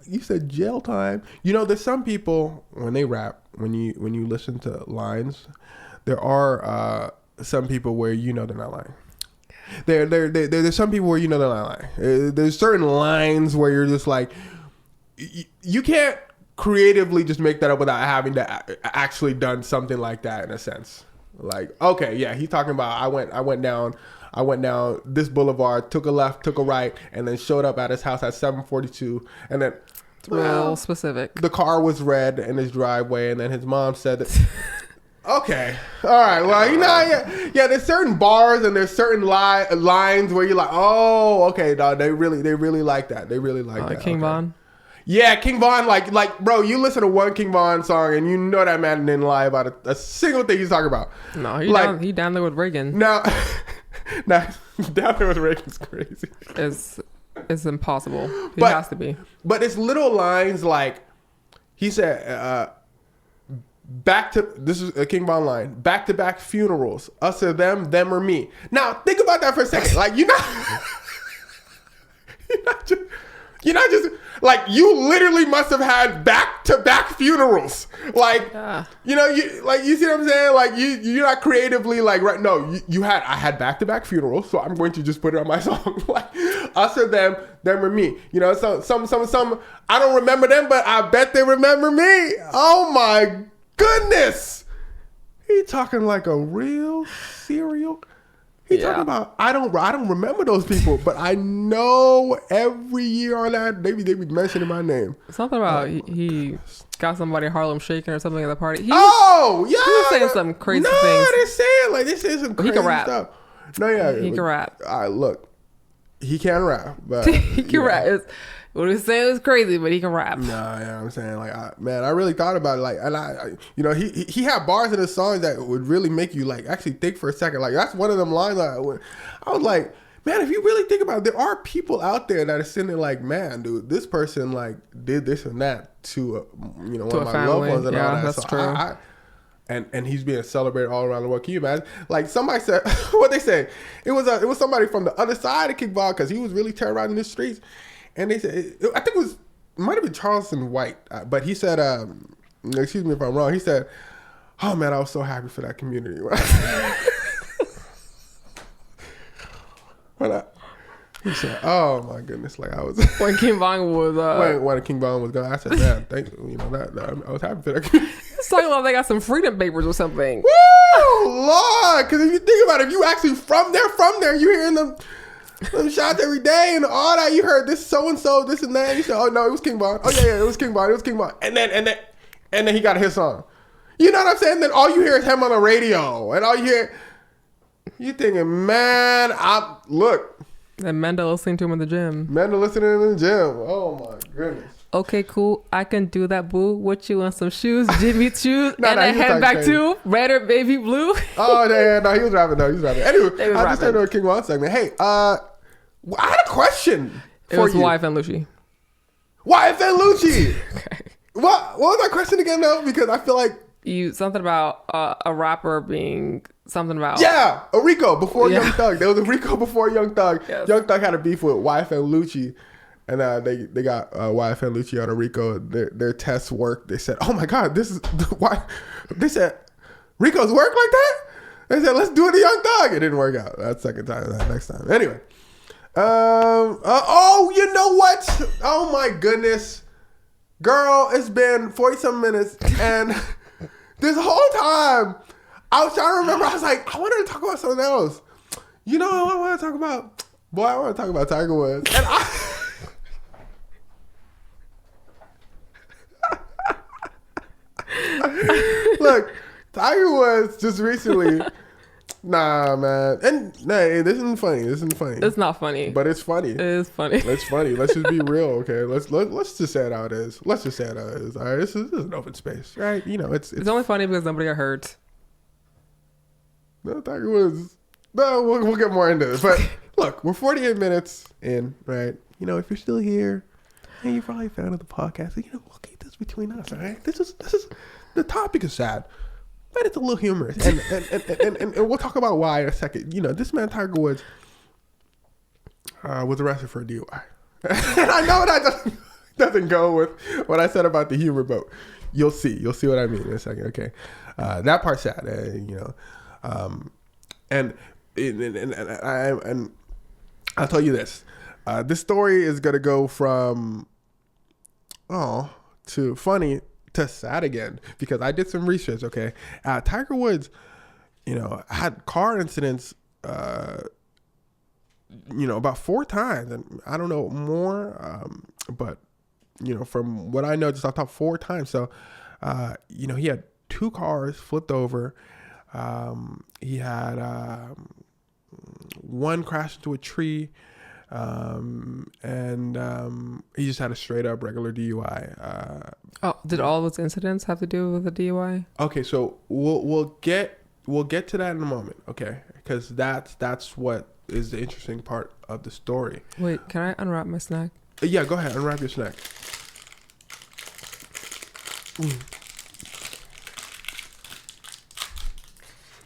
You said jail time. There's some people when they rap, when you listen to lines, there are some people where they're not lying. There's some people where they're not lying. There's certain lines where you're just like, you can't creatively just make that up without having to actually done something like that in a sense. Like, okay, yeah, he's talking about I went down this boulevard, took a left, took a right, and then showed up at his house at 7:42, and then it's real specific. The car was red in his driveway, and then his mom said that. Okay, all right. Well, yeah. There's certain bars and there's certain lines where you're like, oh, okay, dog. They really like that. They really like that. King Von. Yeah, King Von, like, bro, you listen to one King Von song and you know that man didn't lie about a single thing he's talking about. No, he down there with Reagan. Now, Now, down there with Reagan's crazy. It's impossible. It But- has to be. But it's little lines like he said, this is a King Von line, back to back funerals, us or them or me. Now think about that for a second. Like you're not just like you literally must have had back to back funerals. Like you know, you see what I'm saying? Like you're not creatively like right. No, I had back to back funerals, so I'm going to just put it on my song. Like us or them or me. You know, some I don't remember them, but I bet they remember me. Oh my goodness. He talking like a real serial. He talking about I don't remember those people, but I know every year on that they be mentioning my name. Something about he got somebody Harlem shaking or something at the party. He was saying some crazy things. They saying some crazy He can rap. stuff. No, yeah, he can rap. Look, he can rap, but he can rap. What he was saying was crazy, but he can rap. Nah, yeah, I'm saying like, I really thought about it, like, and you know, he had bars in his songs that would really make you like actually think for a second. Like that's one of them lines. I was like, man, if you really think about it, there are people out there that are sitting there like, man, dude, this person like did this and that to you know, one of my loved ones and all that. That's so true. And he's being celebrated all around the world. Can you imagine? Like somebody said, what they say? It was somebody from the other side of Kickball because he was really terrorizing the streets. And they said, I think it might have been Charleston White, but he said, excuse me if I'm wrong. He said, "Oh man, I was so happy for that community." He said, "Oh my goodness!" Like I was when King Von was when King Von was gone. I said, "Man, thank you. You know that I was happy for that community." It's talking about they got some freedom papers or something. Woo, Lord! Because if you think about it, if you actually from there, you hearing them shots every day and all that. You heard this so and so, this and that. And you said, "Oh no, it was King Von. Oh yeah, it was King Von. It was King Von." And then he got his song. You know what I'm saying? Then all you hear is him on the radio, and all you hear, you thinking, man, look. And Menda listening to him in the gym. Menda listening in the gym. Oh my goodness. Okay, cool. I can do that, boo. What you want? Some shoes, Jimmy shoes, and I he was head back crazy. to red or baby blue. Oh yeah, no, he was rapping. Anyway, I just turned to a King Von segment. Hey, I had a question It for was you. YFN Lucci. YFN Lucci. Okay. What was my question again though? Because I feel like Something about a rapper being something about a Rico before Young Thug. There was a Rico before Young Thug. Yes. Young Thug had a beef with YFN Lucci, and they got YFN Lucci on a Rico. Their tests worked. They said, "Oh my God, this is why." They said, "Rico's work like that." They said, "Let's do it to Young Thug." It didn't work out. That second time. That next time. Anyway. You know what? Oh my goodness, girl, it's been 40-some minutes, and this whole time I was trying to remember. I was like, I wanted to talk about something else. You know what I want to talk about? Boy, I want to talk about Tiger Woods. And look, Tiger Woods just recently. Nah, man. And nah, this isn't funny. It's not funny. But it's funny. It is funny. It's funny. Let's just be real, okay? Let's just say it how it is. All right, this is an open space, right? You know, it's only funny because nobody got hurt. No, Tiger Woods. No, we'll get more into this. But look, we're 48 minutes in, right? You know, if you're still here and you're probably a fan of the podcast, you know, we'll keep this between us, all right? This is the topic is sad. But it's a little humorous, and we'll talk about why in a second. You know, this man Tiger Woods was arrested for a DUI, and I know that doesn't go with what I said about the humor, but you'll see what I mean in a second. Okay, that part's sad, you know, and I'll tell you this: this story is gonna go from to funny to sad again, because I did some research. Okay, Tiger Woods, you know, had car incidents, you know, about 4 times, and I don't know more, but you know, from what I know, just off the top, 4 times. So, you know, he had 2 cars flipped over. He had 1 crash into a tree. He just had a straight up regular DUI. Did all those incidents have to do with the DUI? Okay, so we'll get we'll get to that in a moment, okay? Because that's what is the interesting part of the story. Wait, can I unwrap my snack? Yeah, go ahead, unwrap your snack.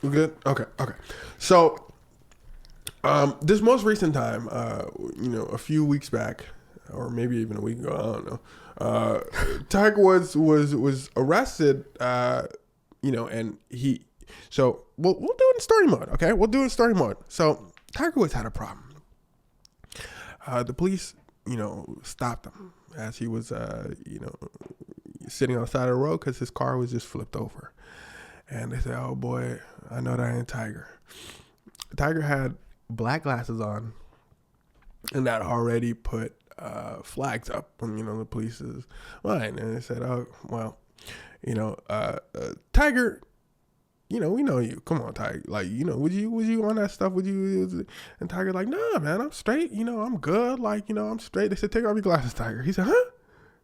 We good? Okay. So, this most recent time, a few weeks back, or maybe even a week ago, I don't know. Tiger Woods was arrested. And he. So we'll do it in story mode. Okay, we'll do it in story mode. So Tiger Woods had a problem. The police, stopped him as he was, sitting on the side of the road because his car was just flipped over. And they said, "Oh boy, I know that ain't Tiger." Tiger had black glasses on, and that already put flags up on the police's line. And they said, "Oh well, Tiger, we know you. Come on, Tiger. Like, was you on that stuff? Would you?" And Tiger like, "Nah, man, I'm straight. I'm good. Like, I'm straight." They said, "Take off your glasses, Tiger." He said, "Huh?"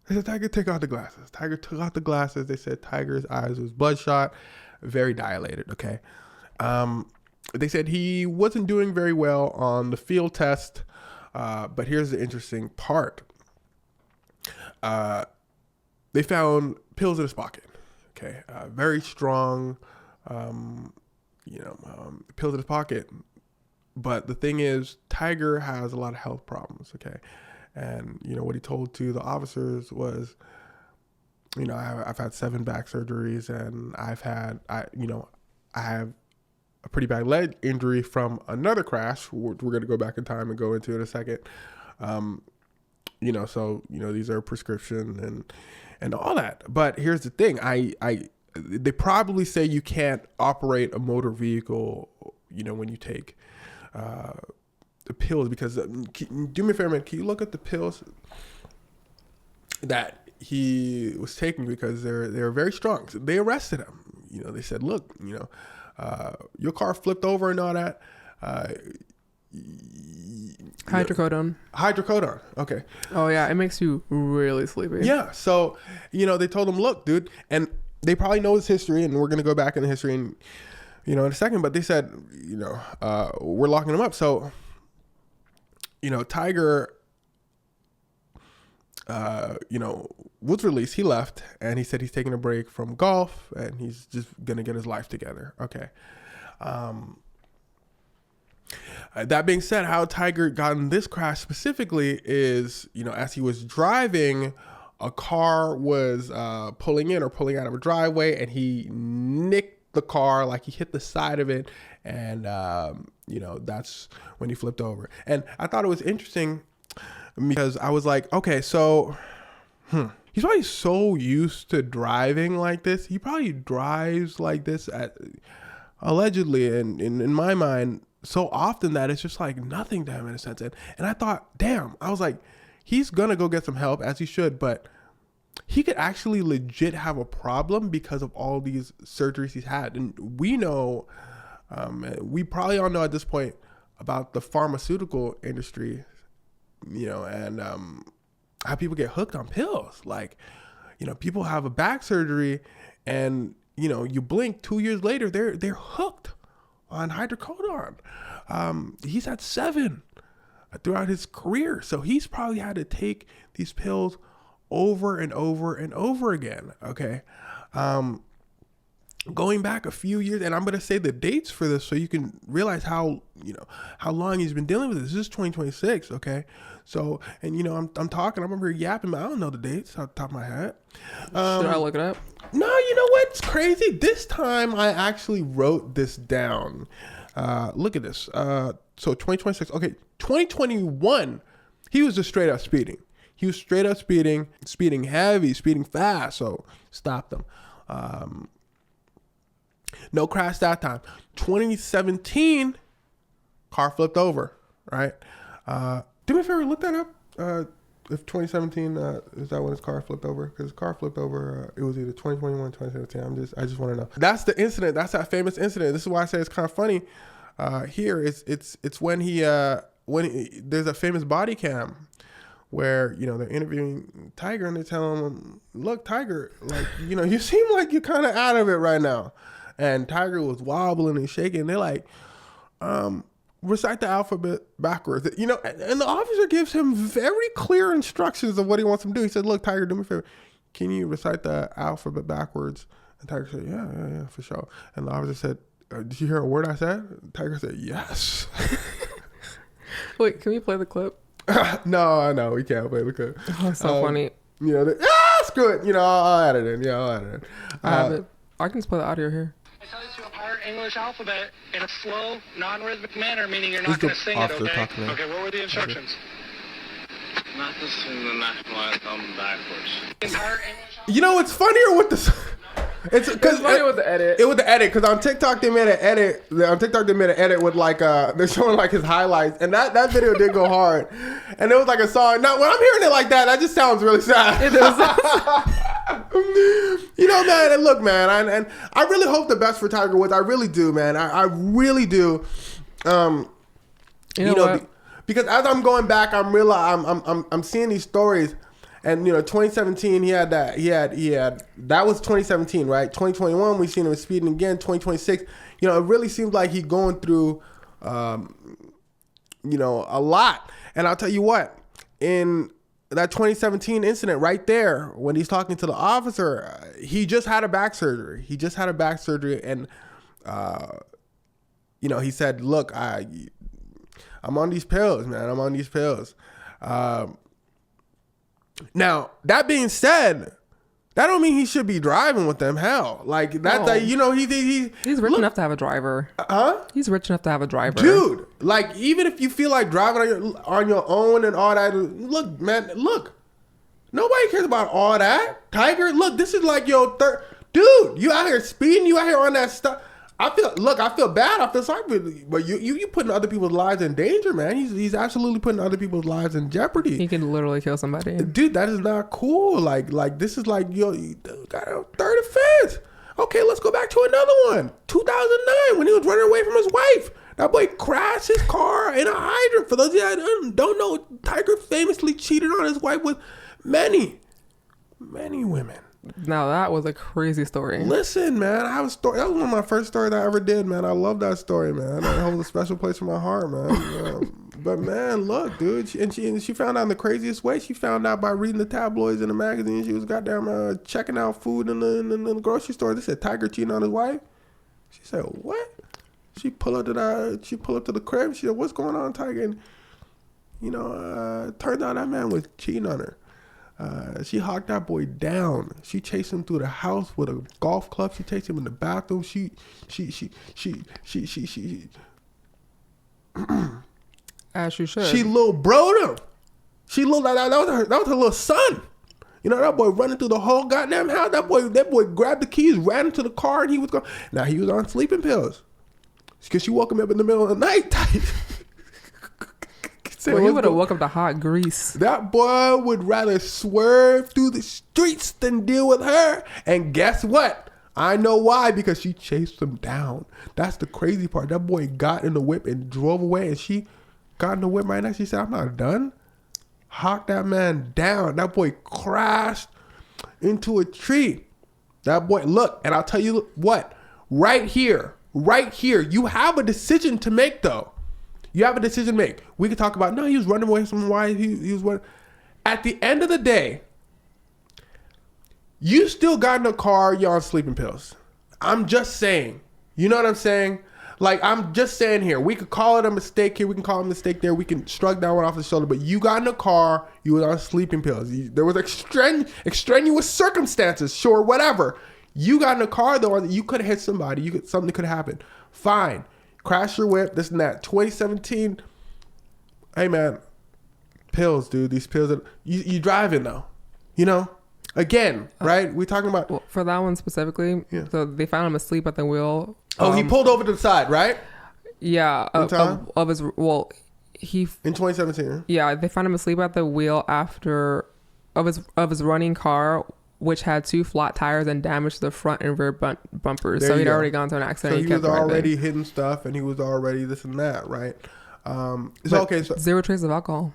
They said, "Tiger, take out the glasses." Tiger took out the glasses. They said Tiger's eyes was bloodshot, very dilated. Okay. They said he wasn't doing very well on the field test. But here's the interesting part. They found pills in his pocket. Okay. Very strong, pills in his pocket. But the thing is, Tiger has a lot of health problems. Okay. And, what he told to the officers was, I've had 7 back surgeries, and I have a pretty bad leg injury from another crash. We're going to go back in time and go into it in a second. These are prescription and all that. But here's the thing. They probably say you can't operate a motor vehicle, when you take the pills, because do me a favor, man. Can you look at the pills that he was taking, because they're very strong. So they arrested him. They said, "Look, your car flipped over and all that." Hydrocodone. Okay. Oh yeah, it makes you really sleepy. Yeah. So they told him, "Look, dude," and they probably know his history, and we're gonna go back in the history and in a second. But they said, we're locking him up. So Tiger, was released. He left, and he said he's taking a break from golf, and he's just gonna get his life together. Okay. That being said, how Tiger got in this crash specifically is, as he was driving, a car was pulling in or pulling out of a driveway, and he nicked the car, like he hit the side of it, and that's when he flipped over. And I thought it was interesting because I was like, okay, so he's probably so used to driving like this. He probably drives like this allegedly, and in my mind, so often that it's just like nothing to him in a sense. And I thought, damn, I was like, he's gonna go get some help, as he should, but he could actually legit have a problem because of all these surgeries he's had. And we know, we probably all know at this point about the pharmaceutical industry, and how people get hooked on pills. Like, people have a back surgery, and you blink 2 years later, they're hooked on hydrocodone. He's had 7 throughout his career, so he's probably had to take these pills over and over and over again. Okay. Going back a few years, and I'm going to say the dates for this so you can realize how long he's been dealing with this. This is 2026. Okay. So, and I'm talking, I'm over here yapping, but I don't know the dates off the top of my head. Should I look it up? No, you know what's crazy? This time I actually wrote this down. Look at this. So 2026. Okay. 2021, he was just straight up speeding. He was straight up speeding heavy, speeding fast. So stopped them. No crash that time. 2017, car flipped over, right? Do me a favor, look that up. If 2017, is that when his car flipped over? Because his car flipped over, it was either 2021 or 2017. I just want to know. That's the incident. That's that famous incident. This is why I say it's kind of funny. Here, it's when there's a famous body cam where, they're interviewing Tiger, and they tell him, "Look, Tiger, like, you seem like you're kind of out of it right now." and Tiger was wobbling and shaking. They're like, recite the alphabet backwards. You know, and the officer gives him very clear instructions of what he wants him to do. He said, look, Tiger, do me a favor. Can you recite the alphabet backwards? And Tiger said, yeah, for sure. And the officer said, did you hear a word I said? Tiger said, yes. Wait, can we play the clip? No, we can't play the clip. Oh, so funny. You know, screw it. You know, I'll add it in. Yeah, I'll add it in. I have it. I can just play the audio here. I tell you to entire English alphabet in a slow, non-rhythmic manner, meaning you're not going to sing it, okay? Okay, what were the instructions? Not to sing the national anthem backwards. Entire English alphabet. You know what's funnier with this? It's funny with the edit. It with the edit, because on TikTok they made an edit. On TikTok they made an edit with like they're showing like his highlights, and that video did go hard. And it was like a song. Now when I'm hearing it like that just sounds really sad. It is. You know, man. And look, man. And I really hope the best for Tiger Woods. I really do, man. I really do. You know because as I'm going back, I'm seeing these stories. And, you know, 2017, he had that was 2017, right? 2021, we've seen him speeding again. 2026, you know, it really seems like he's going through, you know, a lot. And I'll tell you what, in that 2017 incident right there, when he's talking to the officer, he just had a back surgery. And, you know, he said, look, I'm on these pills, man. I'm on these pills. Now, that being said, that don't mean he should be driving with them. Hell, like that, No. you know, he's rich enough to have a driver. He's rich enough to have a driver, dude. Like, even if you feel like driving on your own and all that, look, man, look. Nobody cares about all that. Tiger, look, this is like your third dude. You out here speeding. You out here on that stuff. I feel bad. I feel sorry for you, but you putting other people's lives in danger, man. He's absolutely putting other people's lives in jeopardy. He can literally kill somebody, dude. That is not cool. Like this is like you got a third offense. Okay, let's go back to another one. 2009, when he was running away from his wife, that boy crashed his car in a hydrant. For those of you that don't know, Tiger famously cheated on his wife with many women. Now that was a crazy story. Listen, man, I have a story. That was one of my first stories I ever did, man. I love that story, man. That holds a special place in my heart, man. But man, look, dude, she found out in the craziest way. She found out by reading the tabloids in the magazine. She was goddamn checking out food in the grocery store. They said Tiger cheating on his wife. She said, what? She pull up to the crib. She said, what's going on, Tiger? And you know, turned out that man was cheating on her. She hawked that boy down. She chased him through the house with a golf club. She chased him in the bathroom. She as you should. She little bro'd him. She looked like that was her little son. You know, that boy running through the whole goddamn house. That boy grabbed the keys, ran into the car, and he was going. Now he was on sleeping pills because she woke him up in the middle of the night. Well, he would have woke up to hot grease. That boy would rather swerve through the streets than deal with her. And guess what? I know why, because she chased him down. That's the crazy part. That boy got in the whip and drove away, and she got in the whip right next. She said, I'm not done. Hawked that man down. That boy crashed into a tree. That boy, look, and I'll tell you what, right here, you have a decision to make, though. You have a decision to make. We could talk about, no, he was running away from why he was running. At the end of the day, you still got in a car, you're on sleeping pills. I'm just saying. You know what I'm saying? Like, I'm just saying here. We could call it a mistake here. We can call it a mistake there. We can shrug that one off the shoulder. But you got in a car, you were on sleeping pills. There was extraneous circumstances. Sure, whatever. You got in a car, though, you could have hit somebody. Something could have happened. Fine. Crash your whip, this and that. 2017, hey man, pills, dude. These pills, you driving though, you know? Again, right? We talking about... Well, for that one specifically, yeah. So they found him asleep at the wheel. He pulled over to the side, right? Yeah. Of his... Well, he... In 2017. Yeah, they found him asleep at the wheel of his running car, which had 2 flat tires and damage to the front and rear bumpers. There so he'd already gone to an accident. So he was already hitting stuff, and he was already this and that, right? Okay. So 0 trace of alcohol.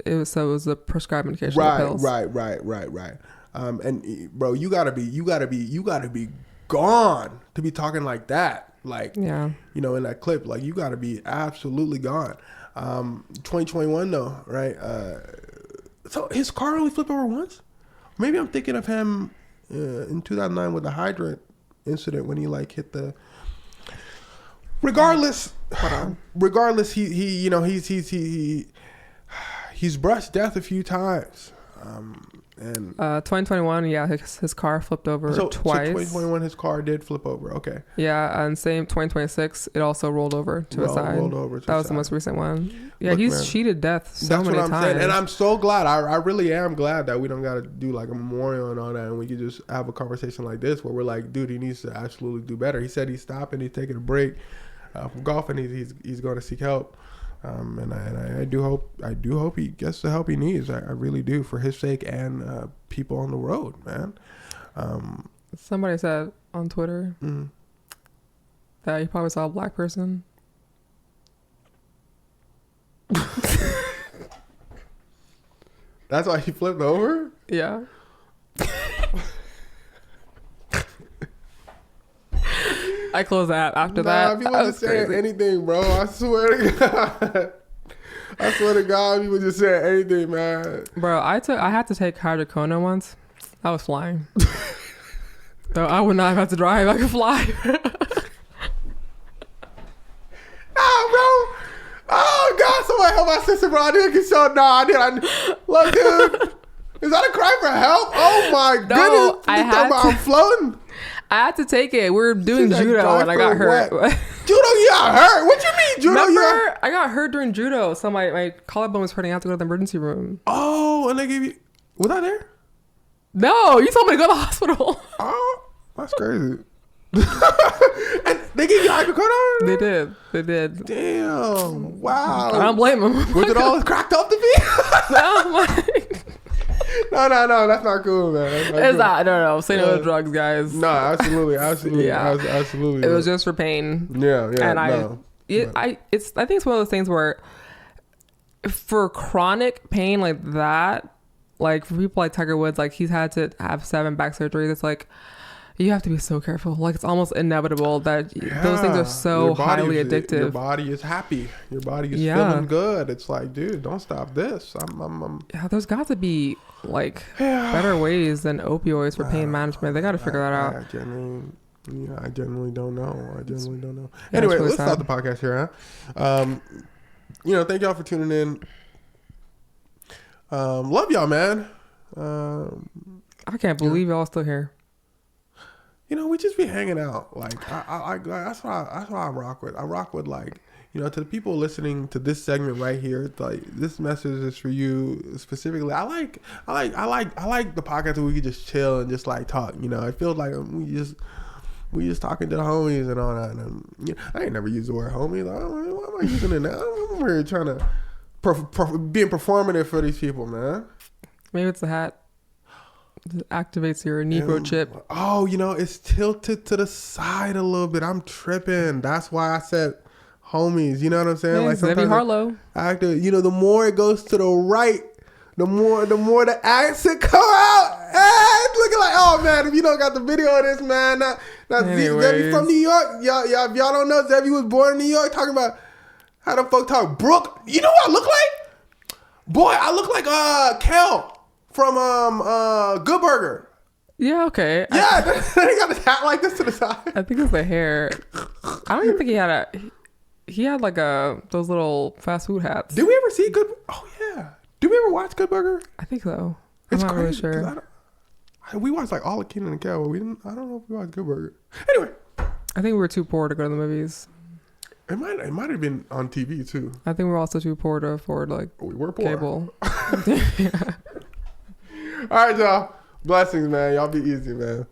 It was a prescribed medication. Right. And bro, you gotta be gone to be talking like that. Like, yeah, you know, in that clip, like you got to be absolutely gone. 2021 though, right? So his car only flipped over once. Maybe I'm thinking of him in 2009 with the hydrant incident when he like hit the. Regardless, he you know he's brushed death a few times. And 2021, yeah, his car flipped over twice. So 2021, his car did flip over. Okay. Yeah, and same 2026, it also rolled over to his side. That was the most recent one. Yeah, he's cheated death so many times. That's what I'm saying, and I'm so glad. I really am glad that we don't got to do like a memorial and all that, and we can just have a conversation like this where we're like, dude, he needs to absolutely do better. He said he's stopping, he's taking a break from golfing. He's going to seek help. And I do hope he gets the help he needs. I really do, for his sake and people on the road, man. Somebody said on Twitter that you probably saw a black person. That's why he flipped over? Yeah. I closed the app after that. People just saying anything, bro. I swear to God. I swear to God, people just saying anything, man. Bro, I had to take hydrocodone once. I was flying. So I would not have to drive. I could fly. Bro. Oh God, somebody help my sister, bro. I didn't get so. Look, dude. Is that a cry for help? Oh my goodness. I'm floating. I had to take it. We were doing judo and I got hurt. Judo, you got hurt? What you mean, judo? Remember, I got hurt during judo. So my collarbone was hurting. I had to go to the emergency room. Oh, and they gave you... Was I there? No, you told me to go to the hospital. Oh, that's crazy. And they gave you hydrocodone? They did. Damn. Wow. I don't blame them. Was it all cracked up to be? No, No, that's not cool, man. It's not. No. Say no to drugs, guys. No, absolutely. Yeah, absolutely. It was just for pain. Yeah. And I think it's one of those things where, for chronic pain like that, like for people like Tiger Woods, like he's had to have 7 back surgeries. It's like you have to be so careful. Like it's almost inevitable that those things are so highly addictive. Your body is happy. Your body is feeling good. It's like, dude, don't stop this. Yeah, there's got to be like better ways than opioids for pain management. They got to figure that out. I genuinely don't know. Anyway, really let's start the podcast here, huh? Thank y'all for tuning in. Love y'all, man. I can't believe y'all still here. We just be hanging out. Like I that's what I rock with. I rock with, like, to the people listening to this segment right here. It's like, this message is for you specifically. I like the podcast where we can just chill and just like talk. It feels like we just talking to the homies and all that. And I ain't never used the word homie. Like, why am I using it now? I'm here trying to being performative for these people, man. Maybe it's the hat. It activates your Negro chip. Oh, it's tilted to the side a little bit. I'm tripping. That's why I said homies. You know what I'm saying? Yeah, like sometimes Harlow. The more it goes to the right, the more the accent come out. It's looking like, oh man, if you don't got the video of this, man, Xevi from New York. Y'all, if y'all don't know, Xevi was born in New York. Talking about how the folk talk. Brooke, you know what I look like? Boy, I look like Kel from Good Burger. Yeah, okay. Yeah, he got his hat like this to the side. I think it's the hair. I don't even think he had like those little fast food hats. Did we ever see Good? Oh yeah. Did we ever watch Good Burger? I think so. It's I'm not crazy, really sure. We watched like all of Kenan and Kel, but we didn't. I don't know if we watched Good Burger. Anyway, I think we were too poor to go to the movies. It might have been on TV too. I think we're also too poor to afford we were poor. Cable. Yeah. All right, y'all. Blessings, man. Y'all be easy, man.